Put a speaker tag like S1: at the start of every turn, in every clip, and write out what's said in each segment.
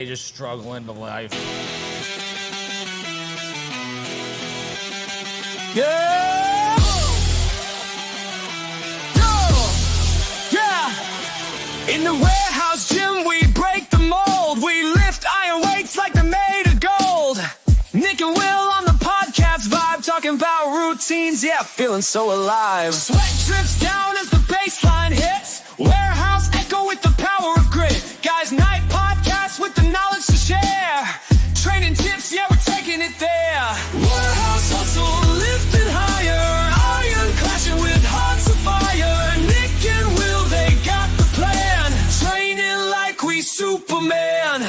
S1: Just struggling to life.
S2: Yeah! Yeah! In the warehouse gym, we break the mold. We lift iron weights like they're made of gold. Nick and Will on the podcast vibe, talking about routines, yeah, feeling so alive. Sweat drips down as the bass line hits. Warehouse echo with the power of grit. Guys, night podcast with the knowledge to share. Training tips, yeah, we're taking it there. Warehouse hustle, lifted higher. Iron clashing with hearts of fire. Nick and Will, they got the plan. Training like we Superman.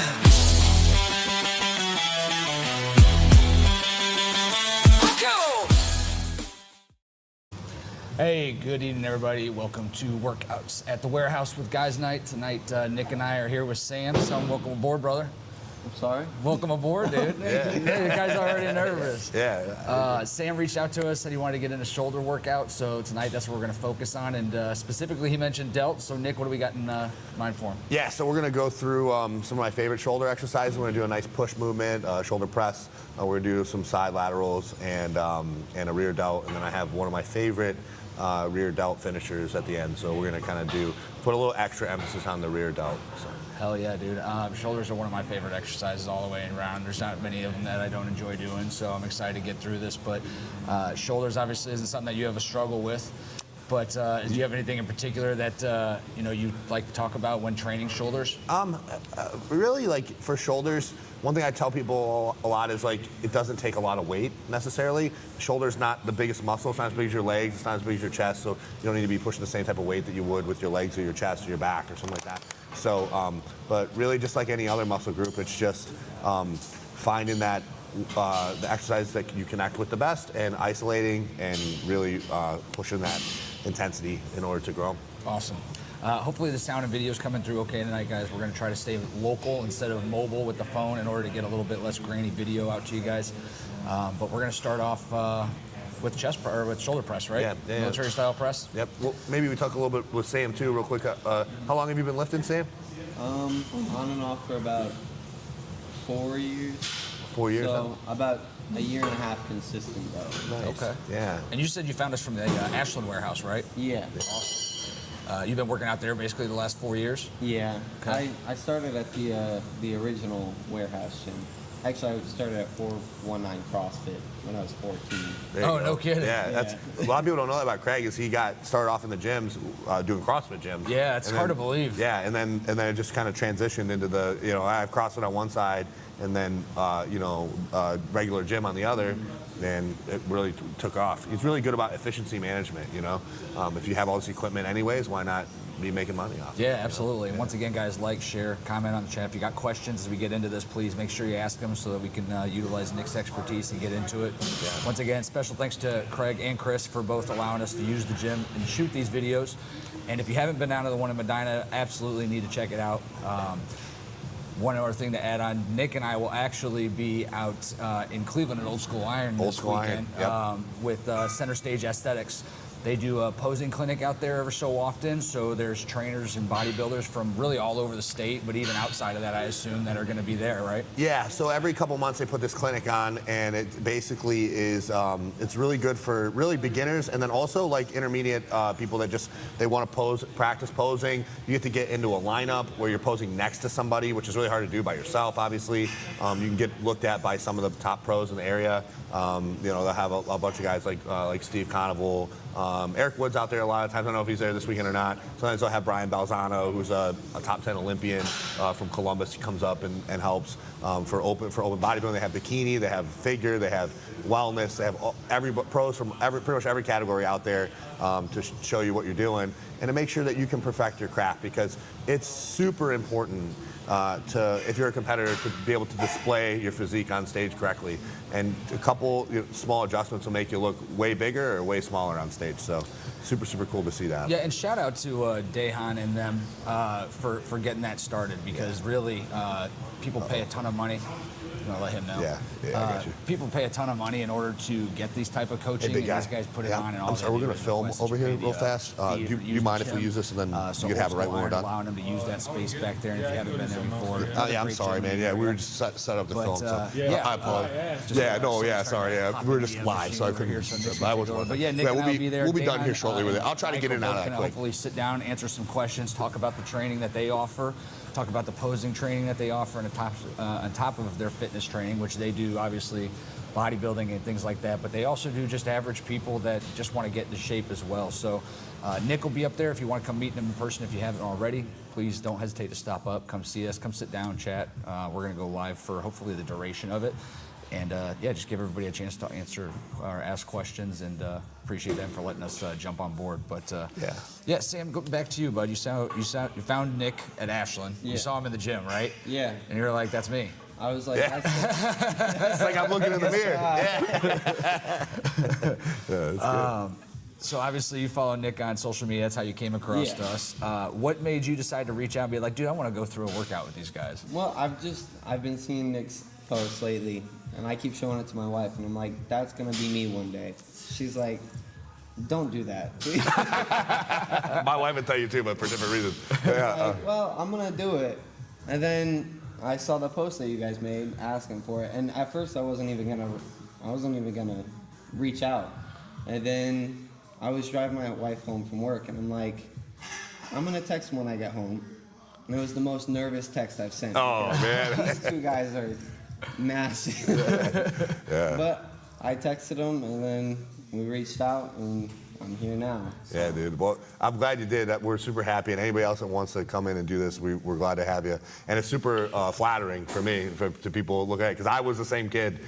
S1: Hey, good evening, everybody. Welcome to Workouts at the Warehouse with Guys Night. Tonight, Nick and I are here with Sam. Sam, welcome aboard, brother.
S3: I'm sorry?
S1: Welcome aboard, dude.
S3: Yeah.
S1: You guys are already nervous.
S3: Yeah.
S1: Sam reached out to us, said he wanted to get into shoulder workout, so tonight that's what we're going to focus on. And specifically, he mentioned delt. So, Nick, what do we got in mind for him?
S4: Yeah, so we're going to go through some of my favorite shoulder exercises. We're going to do a nice push movement, shoulder press. We're going to do some side laterals and a rear delt. And then I have one of my favorite rear delt finishers at the end. So we're going to kind of put a little extra emphasis on the rear delt. So.
S1: Hell yeah, dude. Shoulders are one of my favorite exercises all the way around. There's not many of them that I don't enjoy doing, so I'm excited to get through this. But shoulders obviously isn't something that you have a struggle with. But do you have anything in particular that you like to talk about when training shoulders?
S4: Really, like for shoulders, one thing I tell people a lot is like it doesn't take a lot of weight necessarily. Shoulder's not the biggest muscle. It's not as big as your legs. It's not as big as your chest. So you don't need to be pushing the same type of weight that you would with your legs or your chest or your back or something like that. So, but really, just like any other muscle group, it's just finding that the exercise that you connect with the best and isolating and really pushing that intensity in order to grow.
S1: Awesome. Hopefully the sound and video is coming through okay tonight, guys. We're going to try to stay local instead of mobile with the phone in order to get a little bit less grainy video out to you guys. But we're going to start off with with shoulder press, right?
S4: Yeah.
S1: Military style press.
S4: Yep. Well, maybe we talk a little bit with Sam too, real quick. How long have you been lifting, Sam?
S3: On and off for about 4 years.
S4: 4 years.
S3: So about a year and a half consistent though.
S4: Nice.
S1: Okay.
S4: Yeah.
S1: And you said you found us from the Ashland warehouse, right?
S3: Yeah.
S1: Awesome. You've been working out there basically the last 4 years?
S3: Yeah.
S1: Okay.
S3: I started at the original warehouse gym. Actually, I started at 419 CrossFit when I was 14.
S4: There you
S1: Oh,
S4: go.
S1: no kidding.
S4: Yeah, that's a lot of people don't know that about Craig. Is he got started off in the gyms doing CrossFit gyms.
S1: Yeah, it's hard to believe.
S4: Yeah, and then it just kind of transitioned into the I have CrossFit on one side and then regular gym on the other. And it really took off. He's really good about efficiency management. If you have all this equipment anyways, why not be making money off it?
S1: Yeah, absolutely. And once again, guys, like, share, comment on the chat. If you got questions as we get into this, please make sure you ask them so that we can utilize Nick's expertise and get into it.
S4: Yeah.
S1: Once again, special thanks to Craig and Chris for both allowing us to use the gym and shoot these videos. And if you haven't been down to the one in Medina, absolutely need to check it out. One other thing to add on, Nick and I will actually be out in Cleveland at Old School Iron this weekend with Center Stage Aesthetics. They do a posing clinic out there every so often, so there's trainers and bodybuilders from really all over the state, but even outside of that, I assume, that are going to be there, right?
S4: Yeah, so every couple months they put this clinic on, and it basically is, it's really good for really beginners, and then also like intermediate people that they want to practice posing. You get to get into a lineup where you're posing next to somebody, which is really hard to do by yourself, obviously. You can get looked at by some of the top pros in the area. They'll have a bunch of guys like Steve Conoval, Eric Wood's out there a lot of times. I don't know if he's there this weekend or not. Sometimes they'll have Brian Balzano, who's a top 10 Olympian from Columbus. He comes up and helps for open bodybuilding. They have bikini, they have figure, they have wellness. They have pros from pretty much every category out there to show you what you're doing and to make sure that you can perfect your craft, because it's super important if you're a competitor, to be able to display your physique on stage correctly. And a couple small adjustments will make you look way bigger or way smaller on stage. So super, super cool to see that.
S1: Yeah, and shout out to Dehan and them for getting that started, because really people pay a ton of money. I'm gonna let him know.
S4: Yeah, I got you.
S1: People pay a ton of money in order to get these type of coaching,
S4: Hey, big
S1: and
S4: guy.
S1: these guys put it on. And all
S4: I'm sorry,
S1: they
S4: we're
S1: do
S4: going to
S1: is
S4: film
S1: request
S4: over
S1: that
S4: here
S1: you pay
S4: real
S1: the,
S4: fast. Do you
S1: use
S4: mind
S1: the
S4: if we
S1: gym.
S4: use this, and then
S1: So
S4: you can have it right
S1: Old
S4: when we're
S1: School
S4: done?
S1: allowing them to use that space back there, and if you haven't been there before.
S4: Yeah, I'm
S1: great
S4: sorry,
S1: gym
S4: man.
S1: in
S4: Yeah,
S1: the
S4: we were
S1: area.
S4: just set up the
S1: But,
S4: film. So
S1: yeah.
S4: I apologize.
S1: Just,
S4: Yeah, no, yeah,
S1: trying
S4: sorry.
S1: to
S4: Yeah,
S1: pop
S4: we were
S1: in
S4: just
S1: the
S4: live, so I
S1: machine over
S4: couldn't.
S1: here, so Nick's
S4: I
S1: gonna
S4: was
S1: go over.
S4: wondering.
S1: But yeah, Nick and
S4: we'll
S1: I'll be there.
S4: We'll be done
S1: Dehan,
S4: here shortly with it.
S1: and
S4: I'll try to get in and out of that
S1: Michael
S4: quick.
S1: hopefully sit down, answer some questions, talk about the training that they offer, talk about the posing training that they offer, and on top of their fitness training, which they do obviously bodybuilding and things like that, but they also do just average people that just want to get into shape as well. So Nick will be up there if you want to come meet him in person. If you haven't already, please don't hesitate to stop up, come see us, come sit down, chat. We're going to go live for hopefully the duration of it. And yeah, just give everybody a chance to answer or ask questions, and appreciate them for letting us jump on board. But yeah, Sam, go back to you, bud. You found Nick at Ashland.
S3: Yeah.
S1: You saw him in the gym, right?
S3: Yeah.
S1: And you were like, "That's me."
S3: I was like,
S4: Yeah.
S3: that's
S4: It's like I'm looking in the mirror. Yeah.
S1: So obviously you follow Nick on social media. That's how you came across
S3: Yeah.
S1: us. What made you decide to reach out and be like, dude, I want to go through a workout with these guys?
S3: Well, I've been seeing Nick's posts lately, and I keep showing it to my wife, and I'm like, that's gonna be me one day. She's like, don't do that, please.
S4: My wife would tell you too, but for different reasons. Yeah.
S3: Like, well, I'm gonna do it. And then I saw the post that you guys made asking for it, and at first I wasn't even gonna reach out. And then I was driving my wife home from work, and I'm like, I'm gonna text when I get home. And it was the most nervous text I've sent.
S4: Oh,
S3: because
S4: man.
S3: These two guys are massive.
S4: Yeah.
S3: But I texted them, and then we reached out, and I'm here now. So.
S4: Yeah, dude. Well, I'm glad you did. We're super happy, and anybody else that wants to come in and do this, we're glad to have you. And it's super flattering for me, to people looking at it, because I was the same kid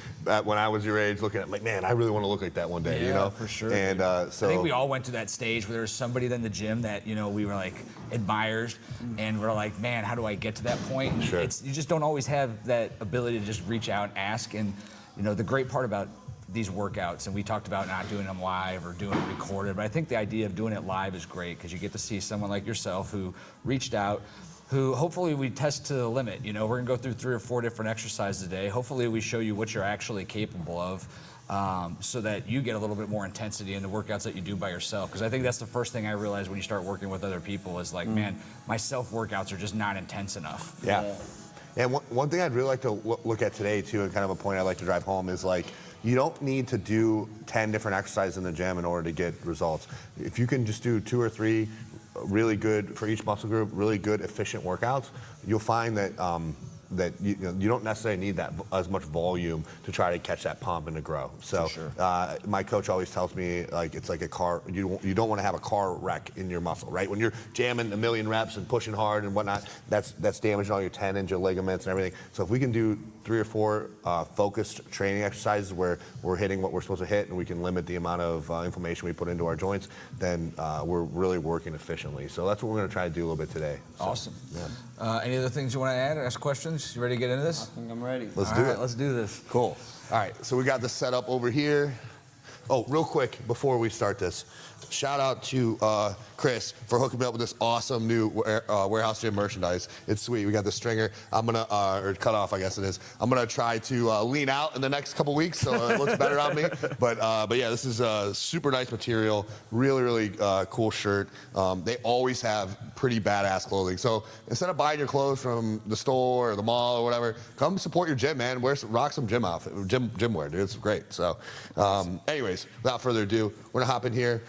S4: when I was your age, looking at like, man, I really want to look like that one day,
S1: Yeah,
S4: you know?
S1: for sure.
S4: And so
S1: I think we all went to that stage where there was somebody in the gym that, you know, we were like admired, and we're like, man, how do I get to that point? And
S4: Sure.
S1: you just don't always have that ability to just reach out and ask. And, you know, the great part about these workouts, and we talked about not doing them live or doing it recorded, but I think the idea of doing it live is great, because you get to see someone like yourself who reached out, who hopefully we test to the limit. You know, we're gonna go through 3 or 4 different exercises a day. Hopefully we show you what you're actually capable of, so that you get a little bit more intensity in the workouts that you do by yourself. Because I think that's the first thing I realized when you start working with other people is like, man, my self workouts are just not intense enough.
S4: Yeah. And one thing I'd really like to look at today, too, and kind of a point I'd like to drive home is like, you don't need to do 10 different exercises in the gym in order to get results. If you can just do 2 or 3 really good, for each muscle group, really good, efficient workouts, you'll find that that you don't necessarily need that as much volume to try to catch that pump and to grow. So
S1: sure.
S4: My coach always tells me, like, it's like a car. You don't want to have a car wreck in your muscle, right? When you're jamming a million reps and pushing hard and whatnot, that's damaging all your tendons, your ligaments, and everything. So if we can do 3 or 4 focused training exercises where we're hitting what we're supposed to hit, and we can limit the amount of inflammation we put into our joints, then we're really working efficiently. So that's what we're going to try to do a little bit today. So,
S1: Awesome.
S4: Yeah.
S1: Any other things you want to add or ask questions? You ready to get into this?
S3: I think I'm ready.
S4: Let's
S1: All
S4: do
S1: right,
S4: it.
S1: let's do this.
S4: Cool. All right, so we got this set up over here. Oh, real quick before we start this, shout out to Chris for hooking me up with this awesome new warehouse gym merchandise. It's sweet. We got the stringer. I'm gonna, or cut off, I guess it is. I'm gonna try to lean out in the next couple weeks so it looks better on me. But yeah, this is a super nice material. Really, really cool shirt. They always have pretty badass clothing. So instead of buying your clothes from the store or the mall or whatever, come support your gym, man. Rock some gym outfit, gym wear, dude. It's great. So, anyways, without further ado, we're gonna hop in here.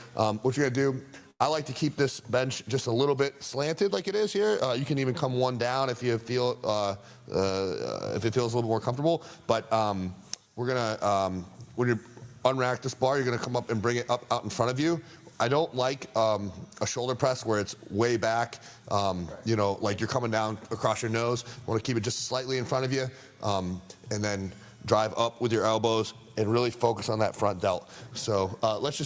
S4: What you're gonna do, I like to keep this bench just a little bit slanted like it is here. You can even come one down if you feel, if it feels a little more comfortable. But we're gonna, when you unrack this bar, you're gonna come up and bring it up out in front of you. I don't like a shoulder press where it's way back, you know, like you're coming down across your nose. I want to keep it just slightly in front of you, and then drive up with your elbows and really focus on that front delt. So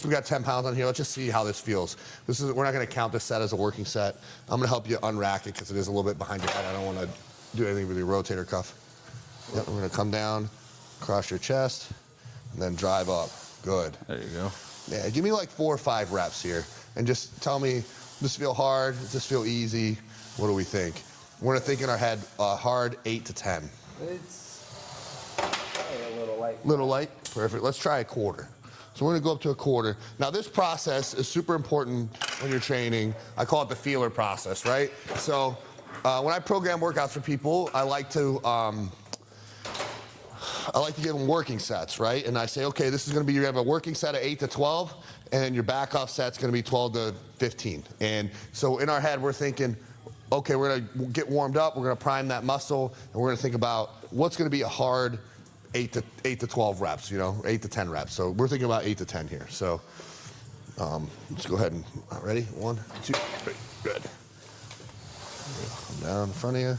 S4: we got 10 pounds on here. Let's just see how this feels. We're not gonna count this set as a working set. I'm gonna help you unrack it because it is a little bit behind your head. I don't wanna do anything with your rotator cuff. Yep, we're gonna come down, cross your chest, and then drive up. Good.
S1: There you go.
S4: Yeah, give me like 4 or 5 reps here. and just tell me, does this feel hard? Does this feel easy? What do we think? We're gonna think in our head, hard 8 to 10.
S3: It's probably a little light.
S4: Little light, perfect. Let's try a quarter. So we're gonna go up to a quarter. Now this process is super important when you're training. I call it the feeler process, right? So when I program workouts for people, I like to give them working sets, right? And I say, okay, this is gonna be, you have a working set of 8 to 12, and your back off set's gonna be 12 to 15. And so in our head, we're thinking, okay, we're gonna get warmed up, we're gonna prime that muscle, and we're gonna think about what's gonna be a hard 8 to 12 reps, 8 to 10 reps. So we're thinking about 8 to 10 here. So let's go ahead and, ready? 1, 2, 3, good. Come down in front of you,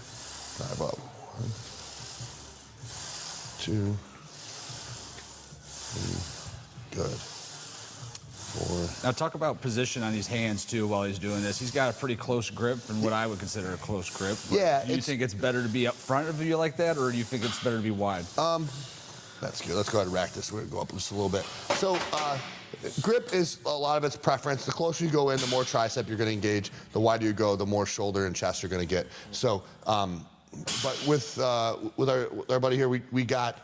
S4: drive up. 1, 2, 3, good. 4.
S1: Now talk about position on these hands too while he's doing this. He's got a pretty close grip and what I would consider a close grip.
S4: Yeah.
S1: Do you think it's better to be up front of you like that, or do you think it's better to be wide?
S4: That's good. Let's go ahead and rack this. We're gonna go up just a little bit. So grip is a lot of its preference. The closer you go in, the more tricep you're gonna engage. The wider you go, the more shoulder and chest you're gonna get. So, but with our buddy here, we got.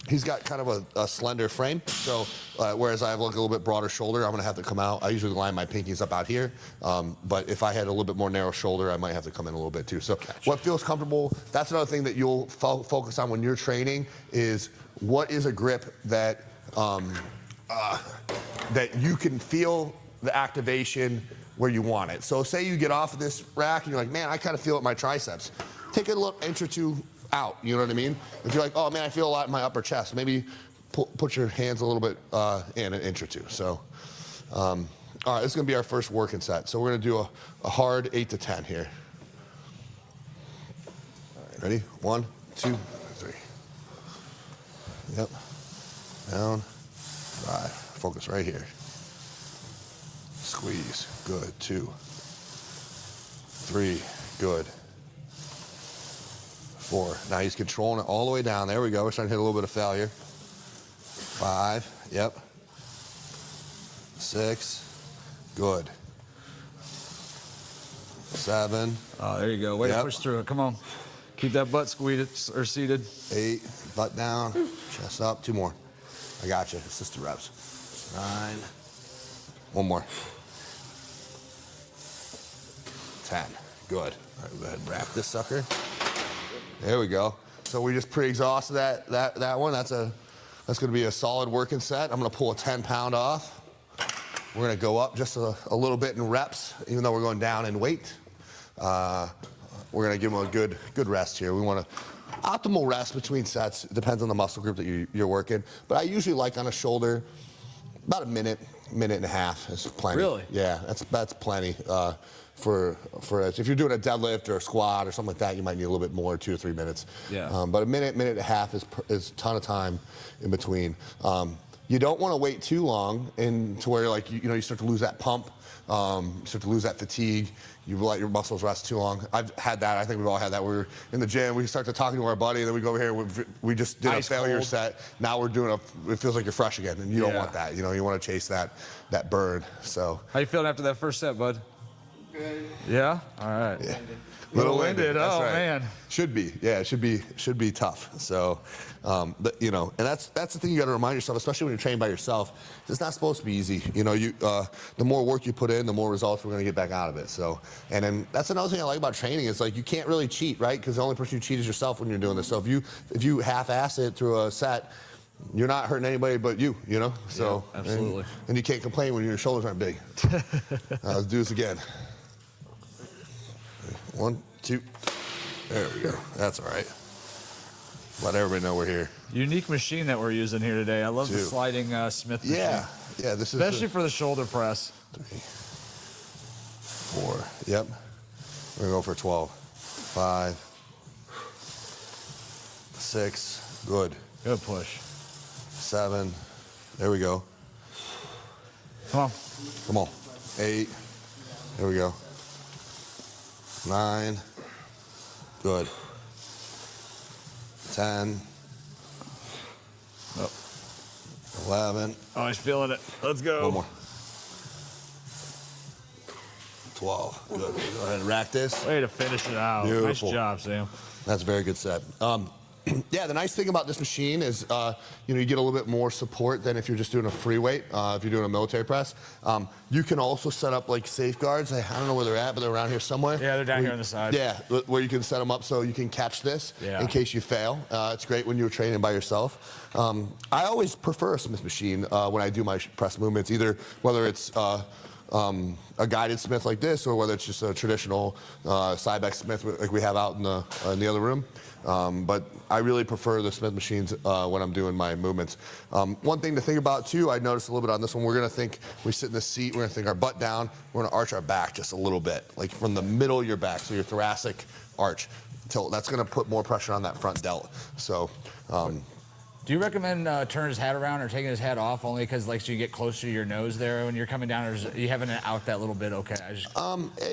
S4: He's got kind of a slender frame, so whereas I have like a little bit broader shoulder, I'm gonna have to come out. I usually line my pinkies up out here, but if I had a little bit more narrow shoulder, I might have to come in a little bit too. So what feels comfortable, that's another thing that you'll focus on when you're training is what is a grip that, that you can feel the activation where you want it. So say you get off of this rack and you're like, man, I kind of feel it in my triceps. Take a little inch or two out, you know what I mean? If you're like, oh man, I feel a lot in my upper chest, maybe put your hands a little bit in an inch or two. So, all right, this is gonna be our first working set. So we're gonna do a hard 8 to 10 here. All right, ready? 1, 2, 3. Yep. Down, drive. Focus right here. Squeeze, good. 2, 3, good. 4. Now he's controlling it all the way down. There we go. We're starting to hit a little bit of failure. 5. Yep. 6. Good. 7.
S1: Oh, there you go. Way to push through it. Come on. Keep that butt squeezed or seated.
S4: 8. Butt down. Chest up. 2 more. I got you. It's just 2 reps. 9. 1 more. 10. Good. All right, go ahead and wrap this sucker. There we go. So we just pre-exhausted that one. That's gonna be a solid working set. I'm gonna pull a 10-pound off. We're gonna go up just a little bit in reps, even though we're going down in weight. We're gonna give them a good rest here. We want a optimal rest between sets. It depends on the muscle group that you're working. But I usually like on a shoulder, about a minute and a half is plenty.
S1: Really?
S4: Yeah, that's plenty. For if you're doing a deadlift or a squat or something like that, you might need a little bit more, 2 or 3 minutes.
S1: Yeah.
S4: But a minute and a half is a ton of time in between. You don't want to wait too long to where like you start to lose that pump, you start to lose that fatigue. You let your muscles rest too long. I've had that. I think we've all had that. We're in the gym. We start to talking to our buddy, and then we go over here. We just did a failure set. Now we're doing it feels like you're fresh again, and you don't want that. You want to chase that burn. So.
S1: How you feeling after that first set, bud?
S3: Good.
S1: Yeah? All right.
S4: Yeah.
S1: Little winded.
S4: That's
S1: Oh,
S4: right.
S1: man.
S4: Should be. Yeah, it should be tough. So, and that's the thing you got to remind yourself, especially when you're training by yourself. It's not supposed to be easy. The more work you put in, the more results we're going to get back out of it. So, and then that's another thing I like about training is like you can't really cheat, right? Because the only person you cheat is yourself when you're doing this. So if you half-ass it through a set, you're not hurting anybody but you, So
S1: yeah, absolutely.
S4: And you can't complain when your shoulders aren't big. Let's do this again. 1, 2. There we go. That's all right. Let everybody know we're here.
S1: Unique machine that we're using here today. I love the sliding Smith machine.
S4: Yeah. This is
S1: especially for the shoulder press.
S4: 3, 4. Yep. We're gonna go for 12. 5, 6. Good.
S1: Good push.
S4: 7. There we go.
S1: Come on.
S4: 8. There we go. 9. Good. 10.
S1: Oh.
S4: 11.
S1: Oh, he's feeling it. Let's go.
S4: 1 more. 12. Good. Go ahead and rack this.
S1: Way to finish it out.
S4: Beautiful.
S1: Nice job, Sam.
S4: That's a very good set. Yeah, the nice thing about this machine is, you get a little bit more support than if you're just doing a free weight, if you're doing a military press. You can also set up like safeguards. I don't know where they're at, but they're around here somewhere.
S1: Yeah, they're down here on the side.
S4: Yeah, where you can set them up so you can catch this in case you fail. It's great when you're training by yourself. I always prefer a Smith machine when I do my press movements, either whether it's a guided Smith like this, or whether it's just a traditional Cybex Smith like we have out in the other room. But I really prefer the Smith machines when I'm doing my movements. One thing to think about too, I noticed a little bit on this one, we're gonna think, we sit in the seat, we're gonna think our butt down, we're gonna arch our back just a little bit, like from the middle of your back, so your thoracic arch tilt. That's gonna put more pressure on that front delt. So,
S1: do you recommend turning his hat around or taking his hat off only because like so you get closer to your nose there when you're coming down, or are you having it out that little bit? Okay,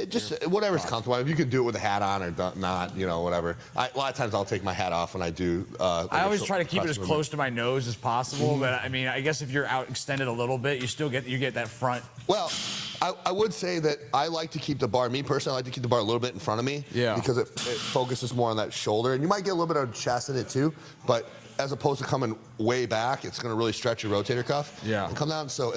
S4: just whatever's comfortable. If you can do it with a hat on or not, whatever. A lot of times I'll take my hat off when I do.
S1: I always try to keep it as close to my nose as possible, but I mean, I guess if you're out extended a little bit, you get that front.
S4: Well, I would say that I like to keep the bar. Me personally, I like to keep the bar a little bit in front of me.
S1: Yeah.
S4: Because it focuses more on that shoulder, and you might get a little bit of chest in it too, but as opposed to coming way back, it's going to really stretch your rotator cuff.
S1: Yeah.
S4: And come down. So,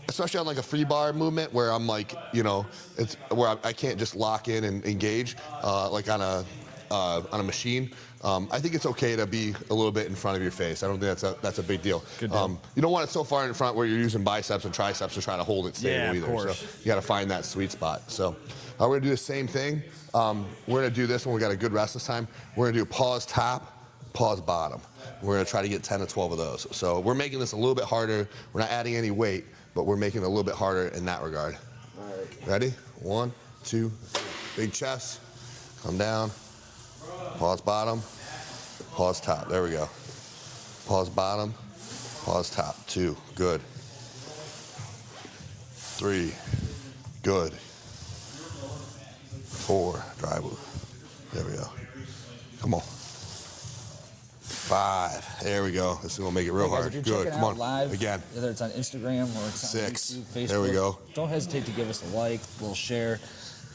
S4: especially on like a free bar movement where I'm like, it's where I can't just lock in and engage like on a machine. I think it's okay to be a little bit in front of your face. I don't think that's a big deal.
S1: Good deal.
S4: You don't want it so far in front where you're using biceps and triceps to try to hold it stable
S1: of
S4: either.
S1: course.
S4: So you got to find that sweet spot. So we're going to do the same thing. We're going to do this when we got a good rest this time. We're going to do pause top, pause bottom. We're going to try to get 10 to 12 of those. So we're making this a little bit harder. We're not adding any weight, but we're making it a little bit harder in that regard.
S3: All right.
S4: Ready? 1, 2, 3. Big chest. Come down. Pause bottom. Pause top. There we go. Pause bottom. Pause top. 2. Good. 3. Good. 4. Dry move. There we go. Come on. 5. There we go. This is gonna make it real hard. Good. Come on.
S1: Live,
S4: again.
S1: whether it's on Instagram or it's on
S4: 6.
S1: YouTube, Facebook.
S4: There we go.
S1: Don't hesitate to give us a like, a little share,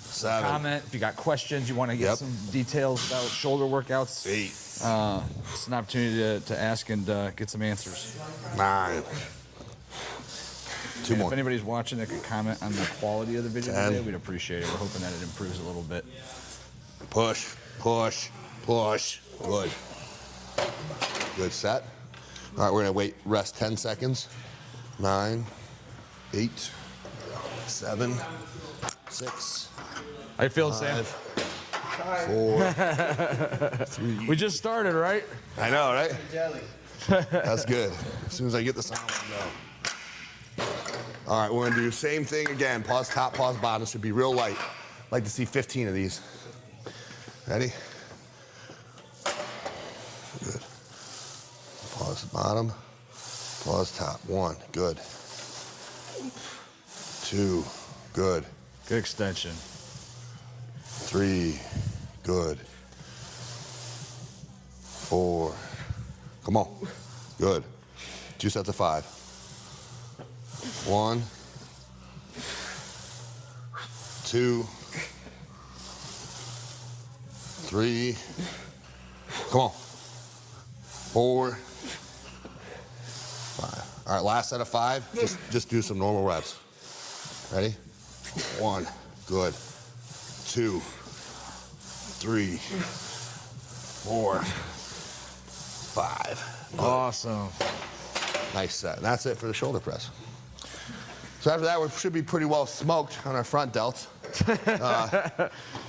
S4: 7.
S1: comment. If you got questions, you want to get some details about shoulder workouts.
S4: 8.
S1: It's an opportunity to ask and get some answers.
S4: 9. 2
S1: And
S4: more.
S1: if anybody's watching that could comment on the quality of the video
S4: 10.
S1: today, we'd appreciate it. We're hoping that it improves a little bit.
S4: Push, push, push. Good. Good set. All right, we're gonna rest 10 seconds. 9, 8, 7, 6,
S1: How you feeling, Sam?
S4: 4, 3.
S1: We just started, right?
S4: I know, right?
S3: Jelly.
S4: That's good. As soon as I get this on, we'll go. All right, we're gonna do the same thing again. Pause top, pause bottom. This should be real light. I'd like to see 15 of these. Ready? Good. Pause bottom, pause top. 1, good. 2, good.
S1: Good extension.
S4: 3, good. 4, come on, good. 2 sets of 5. 1, 2, 3, come on. 4, 5. All right, last set of 5. Just do some normal reps. Ready? 1, good. 2, 3, 4, 5.
S1: Awesome.
S4: Nice set. And that's it for the shoulder press. So after that, we should be pretty well smoked on our front delts.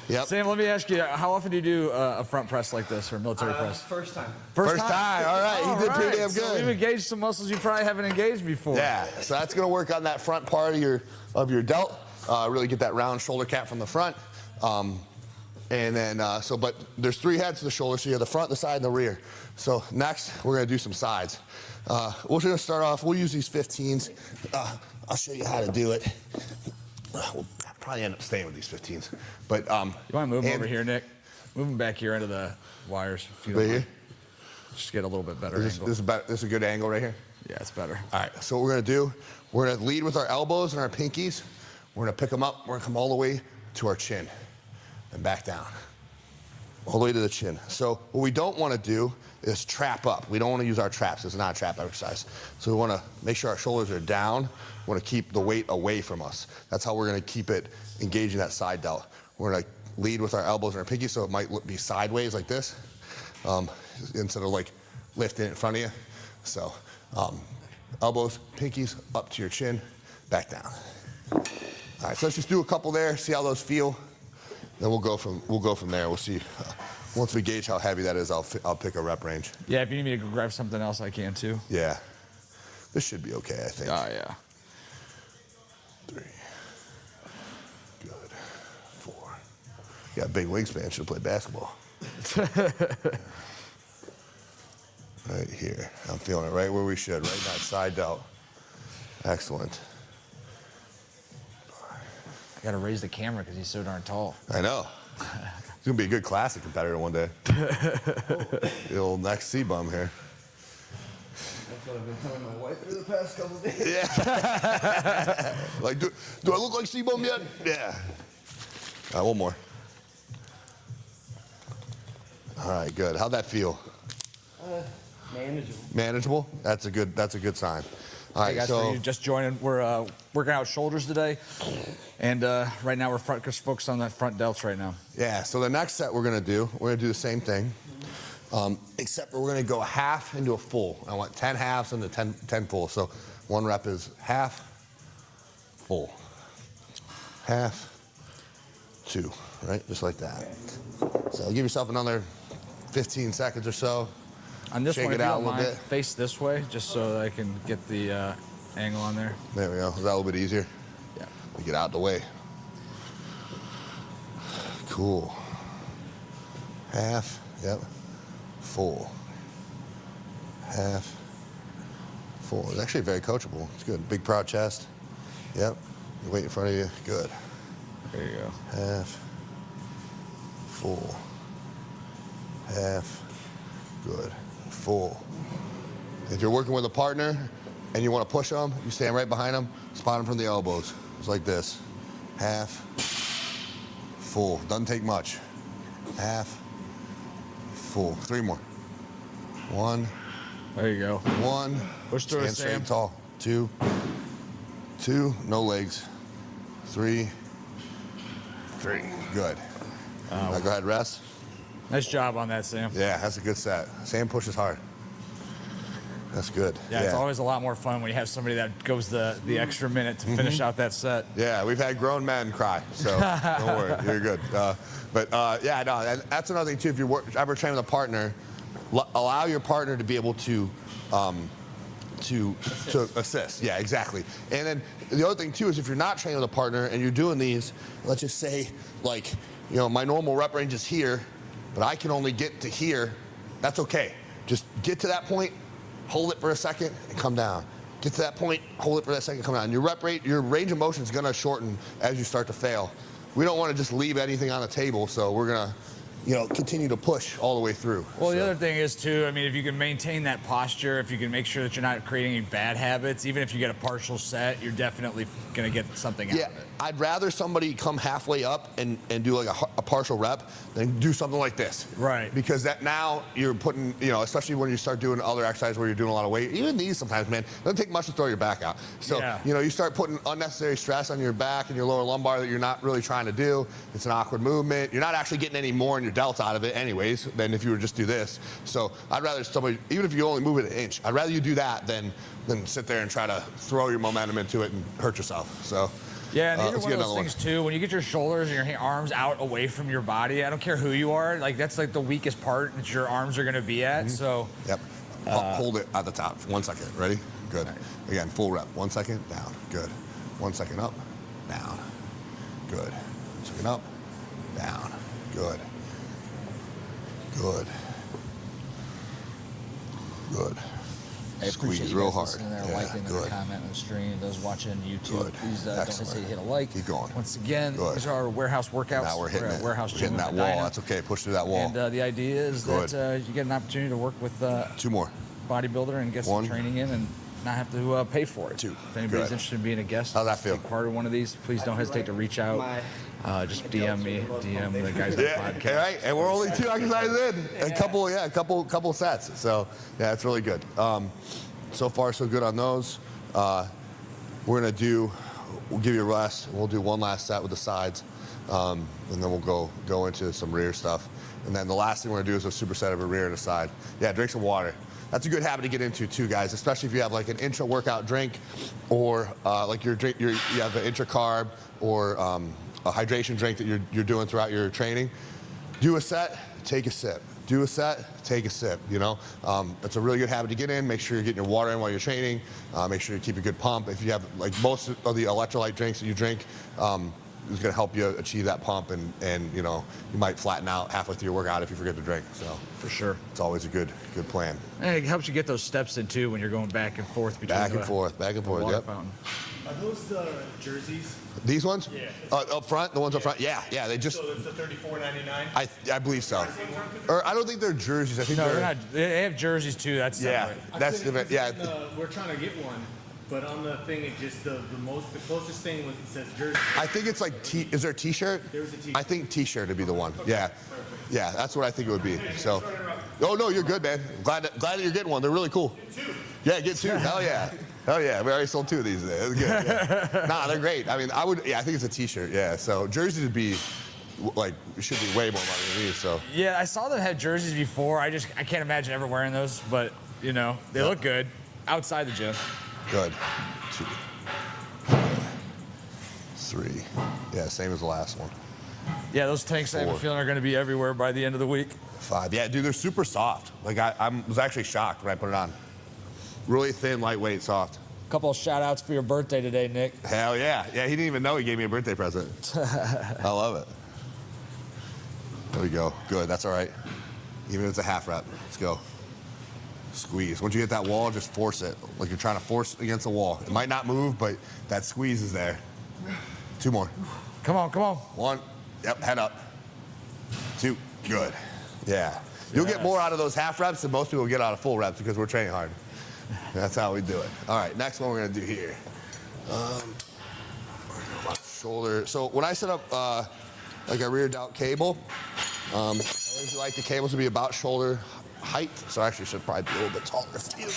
S4: Yep.
S1: Sam, let me ask you, how often do you do a front press like this or a military press?
S3: First time.
S4: First time. All right. He did pretty damn
S1: So
S4: good.
S1: we've engaged some muscles you probably haven't engaged before.
S4: Yeah. So that's going to work on that front part of your delt. Really get that round shoulder cap from the front. And then, but there's 3 heads to the shoulder, so you have the front, the side, and the rear. So next, we're going to do some sides. We're going to start off, we'll use these 15s. I'll show you how to do it. We'll probably end up staying with these 15s. But
S1: You want to move them over here, Nick? Move them back here into the wires. If you don't
S4: Right here?
S1: mind. Just get a little bit better
S4: This
S1: angle.
S4: this is a good angle right here.
S1: Yeah, it's better.
S4: All right, so what we're gonna do, we're gonna lead with our elbows and our pinkies. We're gonna pick them up. We're gonna come all the way to our chin and back down. All the way to the chin. So what we don't wanna do is trap up. We don't wanna use our traps. It's not a trap exercise. So we wanna make sure our shoulders are down. We wanna keep the weight away from us. That's how we're gonna keep it engaging that side delt. We're gonna lead with our elbows and our pinkies, so it might be sideways like this, instead of like lifting it in front of you. So elbows, pinkies, up to your chin, back down. All right, so let's just do a couple there, see how those feel. Then we'll go from there. We'll see. Once we gauge how heavy that is, I'll pick a rep range.
S1: Yeah, if you need me to go grab something else, I can too.
S4: Yeah, this should be okay, I think.
S1: Oh yeah.
S4: 3. Good. 4. You got a big wingspan. Should play basketball. Right here. I'm feeling it right where we should. Right in that side delt. Excellent.
S1: I gotta raise the camera because he's so darn tall.
S4: I know. He's gonna be a good classic competitor one day. The old next C-bum here.
S3: That's what I've been telling my wife for the past couple of days.
S4: Yeah. Like, do I look like C-bum yet? Yeah. All right, one more. All right, good. How'd that feel?
S3: Manageable.
S4: Manageable? That's a good sign. All right,
S1: Hey guys,
S4: so
S1: for you just joining, we're working out shoulders today, and right now we're just focused on that front delts right now.
S4: yeah, so the next set we're gonna do the same thing, except we're gonna go half into a full. I want 10 halves into 10 full. So 1 rep is half, full, half, 2, right? Just like that. So give yourself another 15 seconds or so.
S1: On this
S4: Shake
S1: one,
S4: it
S1: if you
S4: out a
S1: don't
S4: little
S1: mind,
S4: bit.
S1: face this way, just so that I can get the angle on there.
S4: There we go. Is that a little bit easier?
S1: Yeah.
S4: We get out of the way. Cool. Half, yep. Full. Half, full. It's actually very coachable. It's good. Big proud chest. Yep. Your weight in front of you. Good.
S1: There you go.
S4: Half, full. Half, good. Full. If you're working with a partner and you want to push them, you stand right behind them, spot them from the elbows. It's like this. Half, full. Doesn't take much. Half, full. 3 more. 1,
S1: There you go.
S4: 1.
S1: Push through it,
S4: Stand straight
S1: Sam.
S4: tall. 2, 2. No legs. 3, 3. Good. Now go ahead, rest.
S1: Nice job on that, Sam.
S4: Yeah, that's a good set. Sam pushes hard. That's good.
S1: Yeah, it's always a lot more fun when you have somebody that goes the extra minute to finish out that set.
S4: Yeah, we've had grown men cry, so don't worry, you're good. Yeah, no, and that's another thing too. If you're ever training with a partner, allow your partner to be able to assist. Yeah, exactly. And then the other thing too is if you're not training with a partner and you're doing these, let's just say like, you know, my normal rep range is here, but I can only get to here. That's okay. Just get to that point, hold it for a second, and come down. Get to that point, hold it for that second, come down. Your rep rate, your range of motion is gonna shorten as you start to fail. We don't wanna just leave anything on the table, so we're gonna, you know, continue to push all the way through.
S1: Well, the
S4: So-
S1: other thing is too, I mean, if you can maintain that posture, if you can make sure that you're not creating any bad habits, even if you get a partial set, you're definitely gonna get something out
S4: Yeah,
S1: of it.
S4: I'd rather somebody come halfway up and do like a partial rep than do something like this.
S1: Right.
S4: Because that now you're putting, you know, especially when you start doing other exercises where you're doing a lot of weight, even these sometimes, man, it doesn't take much to throw your back out. So,
S1: Yeah.
S4: you know, you start putting unnecessary stress on your back and your lower lumbar that you're not really trying to do. It's an awkward movement. You're not actually getting any more in your delts out of it anyways than if you were just do this. So I'd rather somebody, even if you only move it an inch, I'd rather you do that than sit there and try to throw your momentum into it and hurt yourself. So.
S1: Yeah, and these are
S4: let's
S1: one of
S4: get
S1: those
S4: another
S1: things too. When you get your shoulders and your arms out away from your body, I don't care who you are. Like that's like the weakest part that your arms are going to be at. So.
S4: Yep. Hold it at the top. 1 second. Ready? Good.
S1: Right.
S4: Again, full rep. 1 second. Down. Good. 1 second up. Down. Good. 1 second up. Down. Good. Good. Good.
S1: I appreciate
S4: Squeeze
S1: you
S4: real
S1: guys
S4: hard.
S1: listening there,
S4: Yeah,
S1: liking and
S4: good.
S1: commenting on the stream. Those watching YouTube,
S4: Good.
S1: please don't
S4: Excellent.
S1: hesitate to hit a like.
S4: Keep going.
S1: Once again,
S4: Good.
S1: these are our warehouse workouts.
S4: Now we're hitting
S1: at
S4: it.
S1: Warehouse
S4: We're
S1: Gym
S4: hitting
S1: in
S4: that wall.
S1: Medina.
S4: That's okay. Push through that wall.
S1: And the idea is
S4: Good.
S1: that you get an opportunity to work with
S4: 2 more.
S1: bodybuilder and get some
S4: 1.
S1: training in and not have to pay for it.
S4: Dude,
S1: If anybody's
S4: good.
S1: interested in being a guest,
S4: How's that feel?
S1: take part in one of these, please don't hesitate to reach out. Just DM me, DM the guys on the
S4: Yeah,
S1: podcast.
S4: right. And we're only 2 exercises in. A couple sets. So yeah, it's really good. So far so good on those. We'll give you a rest. We'll do one last set with the sides, and then we'll go into some rear stuff. And then the last thing we're gonna do is a superset of a rear and a side. Yeah, drink some water. That's a good habit to get into too, guys. Especially if you have like an intra workout drink, or like you have an intra carb or a hydration drink that you're doing throughout your training. Do a set, take a sip. Do a set, take a sip, you know? It's a really good habit to get in. Make sure you're getting your water in while you're training. Make sure you keep a good pump. If you have, like most of the electrolyte drinks that you drink, is gonna help you achieve that pump, and you know, you might flatten out halfway through your workout if you forget to drink, so.
S1: For sure.
S4: It's always a good plan.
S1: And it helps you get those steps in too when you're going back and forth between
S4: Back and
S1: the
S4: forth,
S1: water
S4: yep.
S1: fountain.
S5: Are those the jerseys?
S4: These ones?
S5: Yeah.
S4: Up front, the ones up frront? Yeah, they just,
S5: So it's the $34.99?
S4: I believe so. Or I don't think they're jerseys, I think
S1: No,
S4: they're.
S1: they're not. They have jerseys too. That's
S4: Yeah,
S1: separate.
S4: that's the, yeah.
S5: We're trying to get one, but on the thing, it just the closest thing was it says jersey.
S4: I think it's like is there a t-shirt?
S5: There's a t-shirt.
S4: I think t-shirt would be the one. Yeah. Yeah, that's what I think it would be. So, oh no, you're good, man. Glad that you're getting one. They're really cool. Yeah, get 2. Hell yeah. Hell yeah. We already sold 2 of these today. That's good. Yeah. Nah, they're great. I mean, I think it's a t-shirt. Yeah. So jerseys would be like, it should be way more money than these. So.
S1: Yeah, I saw them have jerseys before. I can't imagine ever wearing those, but you know, they look good outside the gym.
S4: Good. 2. 3. Yeah, same as the last one.
S1: Yeah, those tanks I have a
S4: 4.
S1: feeling are going to be everywhere by the end of the week.
S4: 5. Yeah, dude, they're super soft. Like I was actually shocked when I put it on. Really thin, lightweight, soft.
S1: Couple of shout outs for your birthday today, Nick.
S4: Hell yeah. Yeah, he didn't even know he gave me a birthday present. I love it. There we go. Good, that's all right. Even if it's a half rep. Let's go. Squeeze. Once you hit that wall, just force it. Like you're trying to force it against the wall. It might not move, but that squeeze is there. 2 more.
S1: Come on, come on.
S4: 1. Yep, head up. 2. Good. Yeah. You'll get more out of those half reps than most people get out of full reps because we're training hard. That's how we do it. All right, next one we're gonna do here. Shoulder. So when I set up like a rear delt cable, I usually like the cables to be about shoulder height. So I actually should probably be a little bit taller for you.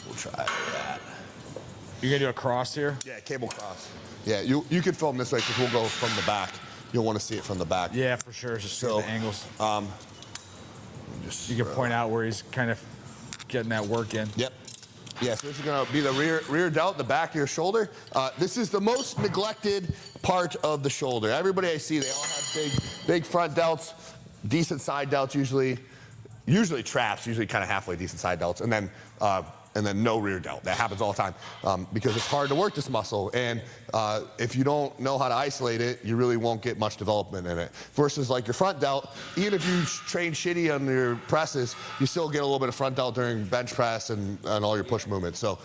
S4: We'll try that.
S1: You're going to do a cross here?
S4: Yeah, cable cross. Yeah, you can film this way because we'll go from the back. You'll want to see it from the back.
S1: Yeah, for sure. Just
S4: So,
S1: the angles.
S4: Just
S1: You can point out where he's kind of getting that work in.
S4: Yep. Yeah, so this is gonna be the rear delt, the back of your shoulder. This is the most neglected part of the shoulder. Everybody I see, they all have big front delts, decent side delts usually traps, usually kind of halfway decent side delts, and then no rear delt. That happens all the time because it's hard to work this muscle. And if you don't know how to isolate it, you really won't get much development in it. Versus like your front delt, even if you train shitty on your presses, you still get a little bit of front delt during bench press and all your push movements. So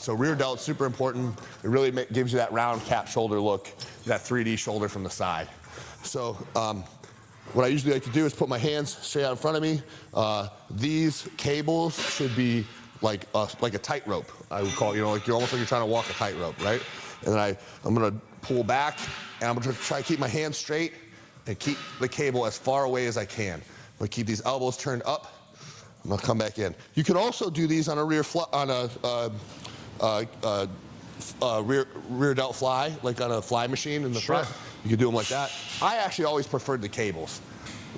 S4: rear delt, super important. It really gives you that round cap shoulder look, that 3D shoulder from the side. So what I usually like to do is put my hands straight out in front of me. These cables should be like a tightrope, I would call it. You know, like almost like you're trying to walk a tightrope, right? And then I'm gonna pull back, and I'm gonna try to keep my hands straight and keep the cable as far away as I can. I'm gonna keep these elbows turned up. I'm gonna come back in. You can also do these on a rear delt fly, like on a fly machine in the front. You can do them like that. I actually always preferred the cables.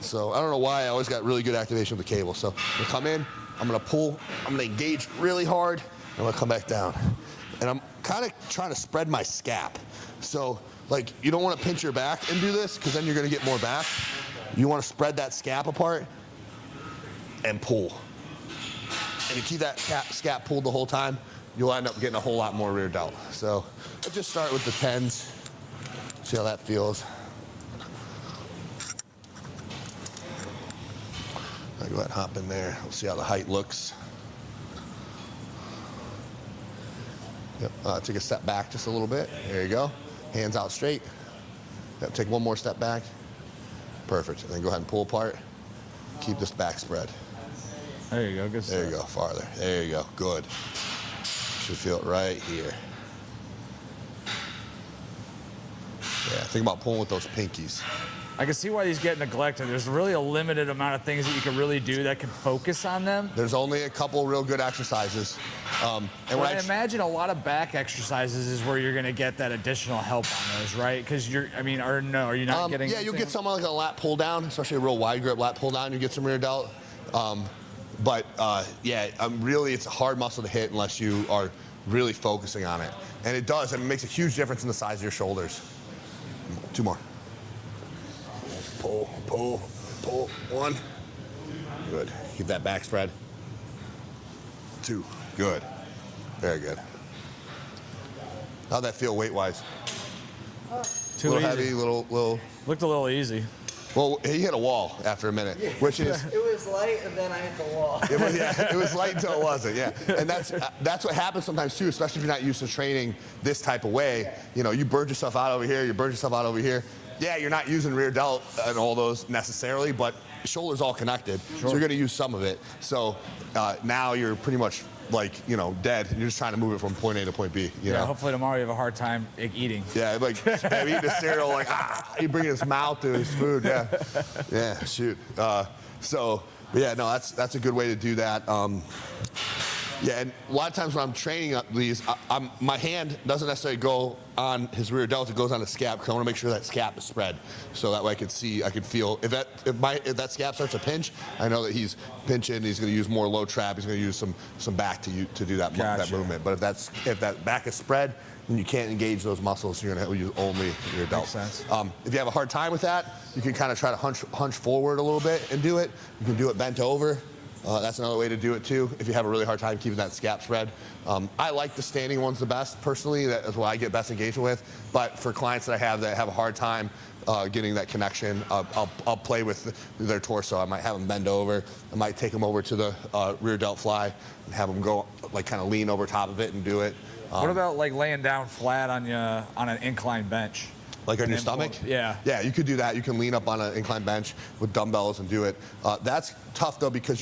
S4: So I don't know why, I always got really good activation with the cable. So I'm gonna come in, I'm gonna pull, I'm gonna engage really hard, and I'm gonna come back down. And I'm kind of trying to spread my scap. So like, you don't wanna pinch your back and do this, because then you're gonna get more back. You wanna spread that scap apart and pull. And you keep that scap pulled the whole time, you'll end up getting a whole lot more rear delt. So let's just start with the 10s, see how that feels. I'll go ahead and hop in there. We'll see how the height looks. Yep. Take a step back just a little bit. There you go. Hands out straight. Yep. Take one more step back. Perfect. And then go ahead and pull apart. Keep this back spread.
S1: There you go. Good
S4: There you
S1: stuff.
S4: go. Farther. There you go. Good. Should feel it right here. Yeah, think about pulling with those pinkies.
S1: I can see why these get neglected. There's really a limited amount of things that you can really do that can focus on them.
S4: There's only a couple real good exercises. And
S1: But
S4: when
S1: I imagine a lot of back exercises is where you're going to get that additional help on those, right? Because are you not getting?
S4: yeah, you'll
S1: anything?
S4: get something like a lat pull down, especially a real wide grip lat pull down. You get some rear delt. Really, it's a hard muscle to hit unless you are really focusing on it. And it does, and it makes a huge difference in the size of your shoulders. 2 more. Pull, pull, pull. 1. Good. Keep that back spread. 2. Good. Very good. How'd that feel weight-wise?
S1: Too
S4: Little
S1: easy.
S4: heavy, little.
S1: Looked a little easy.
S4: Well, he hit a wall after a minute, which is.
S3: It was light, and then I hit the wall.
S4: It was light until it wasn't, yeah. And that's what happens sometimes too, especially if you're not used to training this type of way. You know, you burn yourself out over here, you burn yourself out over here. Yeah, you're not using rear delt and all those necessarily, but shoulder's all connected, so you're gonna use some of it. So now you're pretty much like, dead, and you're just trying to move it from point A to point B, you know?
S1: Hopefully tomorrow you have a hard time eating.
S4: Yeah, like eating a cereal, like he bringing his mouth to his food. Yeah, yeah, shoot. That's a good way to do that. Yeah, and a lot of times when I'm training these, my hand doesn't necessarily go on his rear delt; it goes on the scap because I want to make sure that scap is spread, so that way I can feel if that scap starts to pinch, I know that he's pinching. He's going to use more low trap. He's going to use some back to do that
S1: Gotcha.
S4: movement. But if that back is spread, then you can't engage those muscles. You're going to use only your delt.
S1: Makes sense.
S4: If you have a hard time with that, you can kind of try to hunch forward a little bit and do it. You can do it bent over. That's another way to do it too, if you have a really hard time keeping that scap spread. I like the standing ones the best, personally. That is what I get best engagement with. But for clients that I have that have a hard time getting that connection, I'll play with their torso. I might have them bend over. I might take them over to the rear delt fly and have them go, like, kind of lean over top of it and do it.
S1: What about like laying down flat on an incline bench?
S4: Like on
S1: And
S4: your
S1: then
S4: stomach?
S1: Yeah.
S4: Yeah, you could do that. You can lean up on an incline bench with dumbbells and do it. That's tough though, because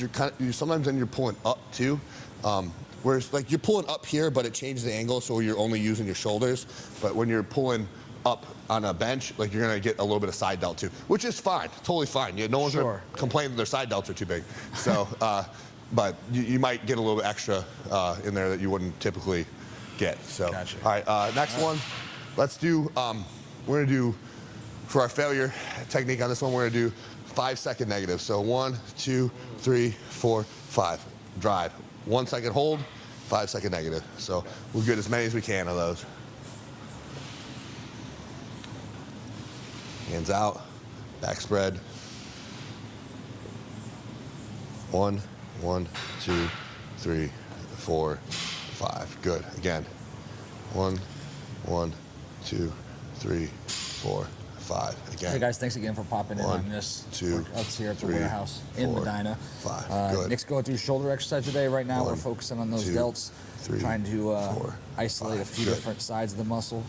S4: sometimes then you're pulling up too. Whereas like you're pulling up here, but it changes the angle, so you're only using your shoulders. But when you're pulling up on a bench, like you're gonna get a little bit of side delt too, which is fine, totally fine. No one's gonna complain that their side delts are too big. So, but you might get a little bit extra in there that you wouldn't typically get. So,
S1: Gotcha.
S4: All right, next one. Let's do. We're gonna do, for our failure technique on this one, we're gonna do 5-second negative. So 1, 2, 3, 4, 5. Drive. 1 second hold, 5-second negative. So we'll get as many as we can of those. Hands out, back spread. 1, 2, 3, 4, 5. Good. Again. 1, 2, 3, 4, 5. Again.
S1: Hey guys, thanks again for popping in
S4: 1,
S1: on this
S4: 2,
S1: workouts here at the
S4: 3,
S1: warehouse in
S4: 4,
S1: Medina.
S4: 5. Good.
S1: Nick's going through shoulder exercise today. Right now, we're
S4: 1,
S1: focusing on those
S4: 2,
S1: delts,
S4: 3,
S1: trying to
S4: 4,
S1: isolate
S4: 5.
S1: a few
S4: Good.
S1: different sides of the muscle.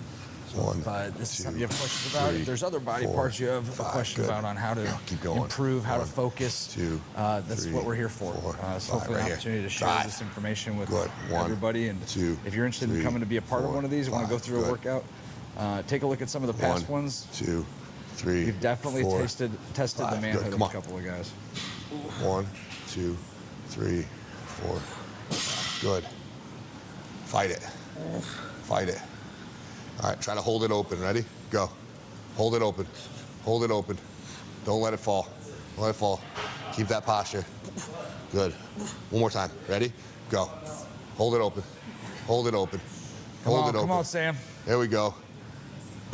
S4: 1,
S1: This is
S4: 2,
S1: something you have questions about.
S4: 3,
S1: If there's other body
S4: 4,
S1: parts you have a
S4: 5.
S1: question
S4: Good.
S1: about on how to
S4: Keep going.
S1: improve, how to
S4: 1,
S1: focus,
S4: 2,
S1: that's
S4: 3,
S1: what we're here for.
S4: 4,
S1: So
S4: 5.
S1: hopefully
S4: Right
S1: an
S4: here.
S1: opportunity to share
S4: Drive.
S1: this information with
S4: Good. 1,
S1: everybody. And
S4: 2,
S1: if you're interested in
S4: 3,
S1: coming to be a part of
S4: 4,
S1: one of these, want to go
S4: 5.
S1: through a
S4: Good.
S1: workout, take a look at some of the past
S4: 1,
S1: ones.
S4: 2, 3,
S1: You've definitely
S4: 4,
S1: tested
S4: 5.
S1: the
S4: Good.
S1: manhood of
S4: Come
S1: a
S4: on.
S1: couple of guys.
S4: 1, 2, 3, 4, 5. Good. Fight it. Fight it. All right, try to hold it open. Ready? Go. Hold it open. Hold it open. Don't let it fall. Don't let it fall. Keep that posture. Good. One more time. Ready? Go. Hold it open. Hold it open. Hold it open.
S1: Come on, Sam.
S4: There we go.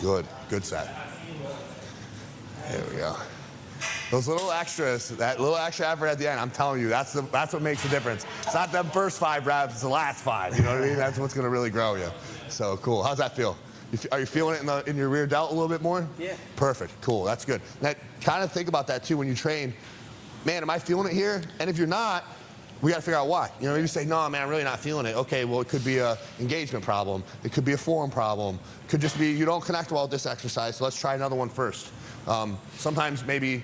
S4: Good. Good set. There we go. Those little extras, that little extra effort at the end, I'm telling you, that's what makes the difference. It's not them first 5 reps, it's the last 5. You know what I mean? That's what's going to really grow you. So cool. How's that feel? Are you feeling it in your rear delt a little bit more?
S3: Yeah.
S4: Perfect. Cool. That's good. Now, kind of think about that too when you train. Man, am I feeling it here? And if you're not, we got to figure out why. You know, maybe you say, no, man, I'm really not feeling it. Okay, well, it could be an engagement problem. It could be a form problem. It could just be you don't connect well with this exercise, so let's try another one first. Sometimes maybe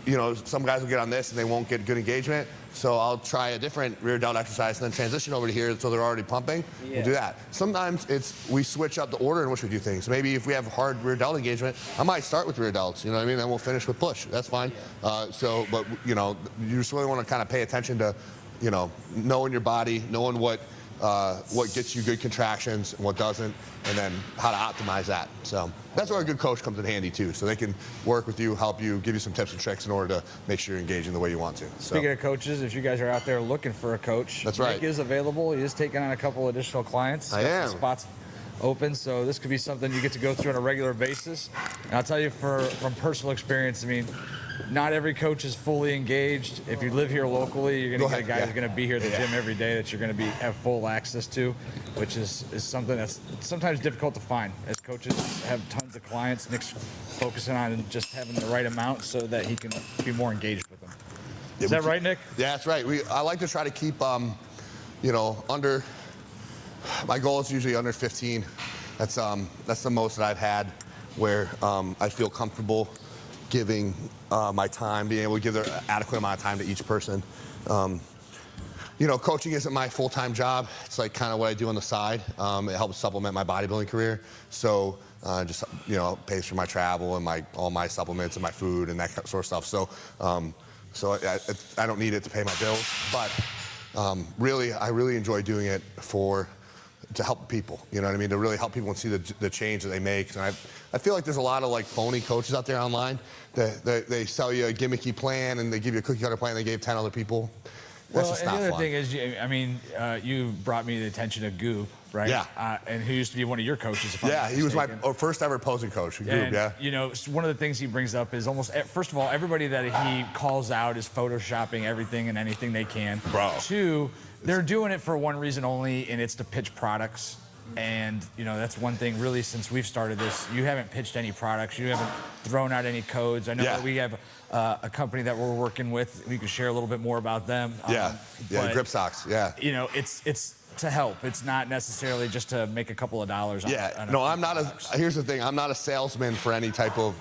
S4: you know, some guys will get on this and they won't get good engagement. So I'll try a different rear delt exercise and then transition over to here so they're already pumping. We'll do that. Sometimes we switch up the order in which we do things. Maybe if we have hard rear delt engagement, I might start with rear delts, you know what I mean? Then we'll finish with push. That's fine. But you know, you just really want to kind of pay attention to, you know, knowing your body, knowing what gets you good contractions and what doesn't, and then how to optimize that. So that's where a good coach comes in handy too. So they can work with you, help you, give you some tips and tricks in order to make sure you're engaging the way you want to. So.
S1: Speaking of coaches, if you guys are out there looking for a coach,
S4: that's right.
S1: Nick is available. He is taking on a couple additional clients.
S4: I am.
S1: Some spots open, so this could be something you get to go through on a regular basis. And I'll tell you from personal experience, I mean, not every coach is fully engaged. If you live here locally, you're going to get a guy who's going to be here at the gym every day that you're going to have full access to, which is something that's sometimes difficult to find. As coaches have tons of clients, Nick's focusing on just having the right amount so that he can be more engaged with them. Is that right, Nick?
S4: Yeah, that's right. I like to try to keep, you know, under. My goal is usually under 15. That's the most that I've had where I feel comfortable giving my time, being able to give the adequate amount of time to each person. You know, coaching isn't my full-time job. It's like kind of what I do on the side. It helps supplement my bodybuilding career. So just, you know, pays for my travel and all my supplements and my food and that sort of stuff. So, I don't need it to pay my bills. But really, I really enjoy doing it to help people, you know what I mean? To really help people and see the change that they make. And I feel like there's a lot of like phony coaches out there online that they sell you a gimmicky plan and they give you a cookie cutter plan they gave 10 other people. That's just not fun.
S1: The other thing is, I mean, you brought me the attention of Goop, right?
S4: Yeah.
S1: And who used to be one of your coaches, if I'm not
S4: he was my
S1: mistaken.
S4: first ever posing coach, Goop, yeah.
S1: You know, one of the things he brings up is almost, first of all, everybody that he calls out is photoshopping everything and anything they can.
S4: Bro.
S1: Two, they're doing it for one reason only, and it's to pitch products. And, you know, that's one thing really since we've started this, you haven't pitched any products, you haven't thrown out any codes. I know that we have a company that we're working with. We can share a little bit more about them.
S4: But, grip socks, yeah.
S1: You know, it's to help. It's not necessarily just to make a couple of dollars on
S4: no, I'm not here's the thing, I'm not a salesman for any type of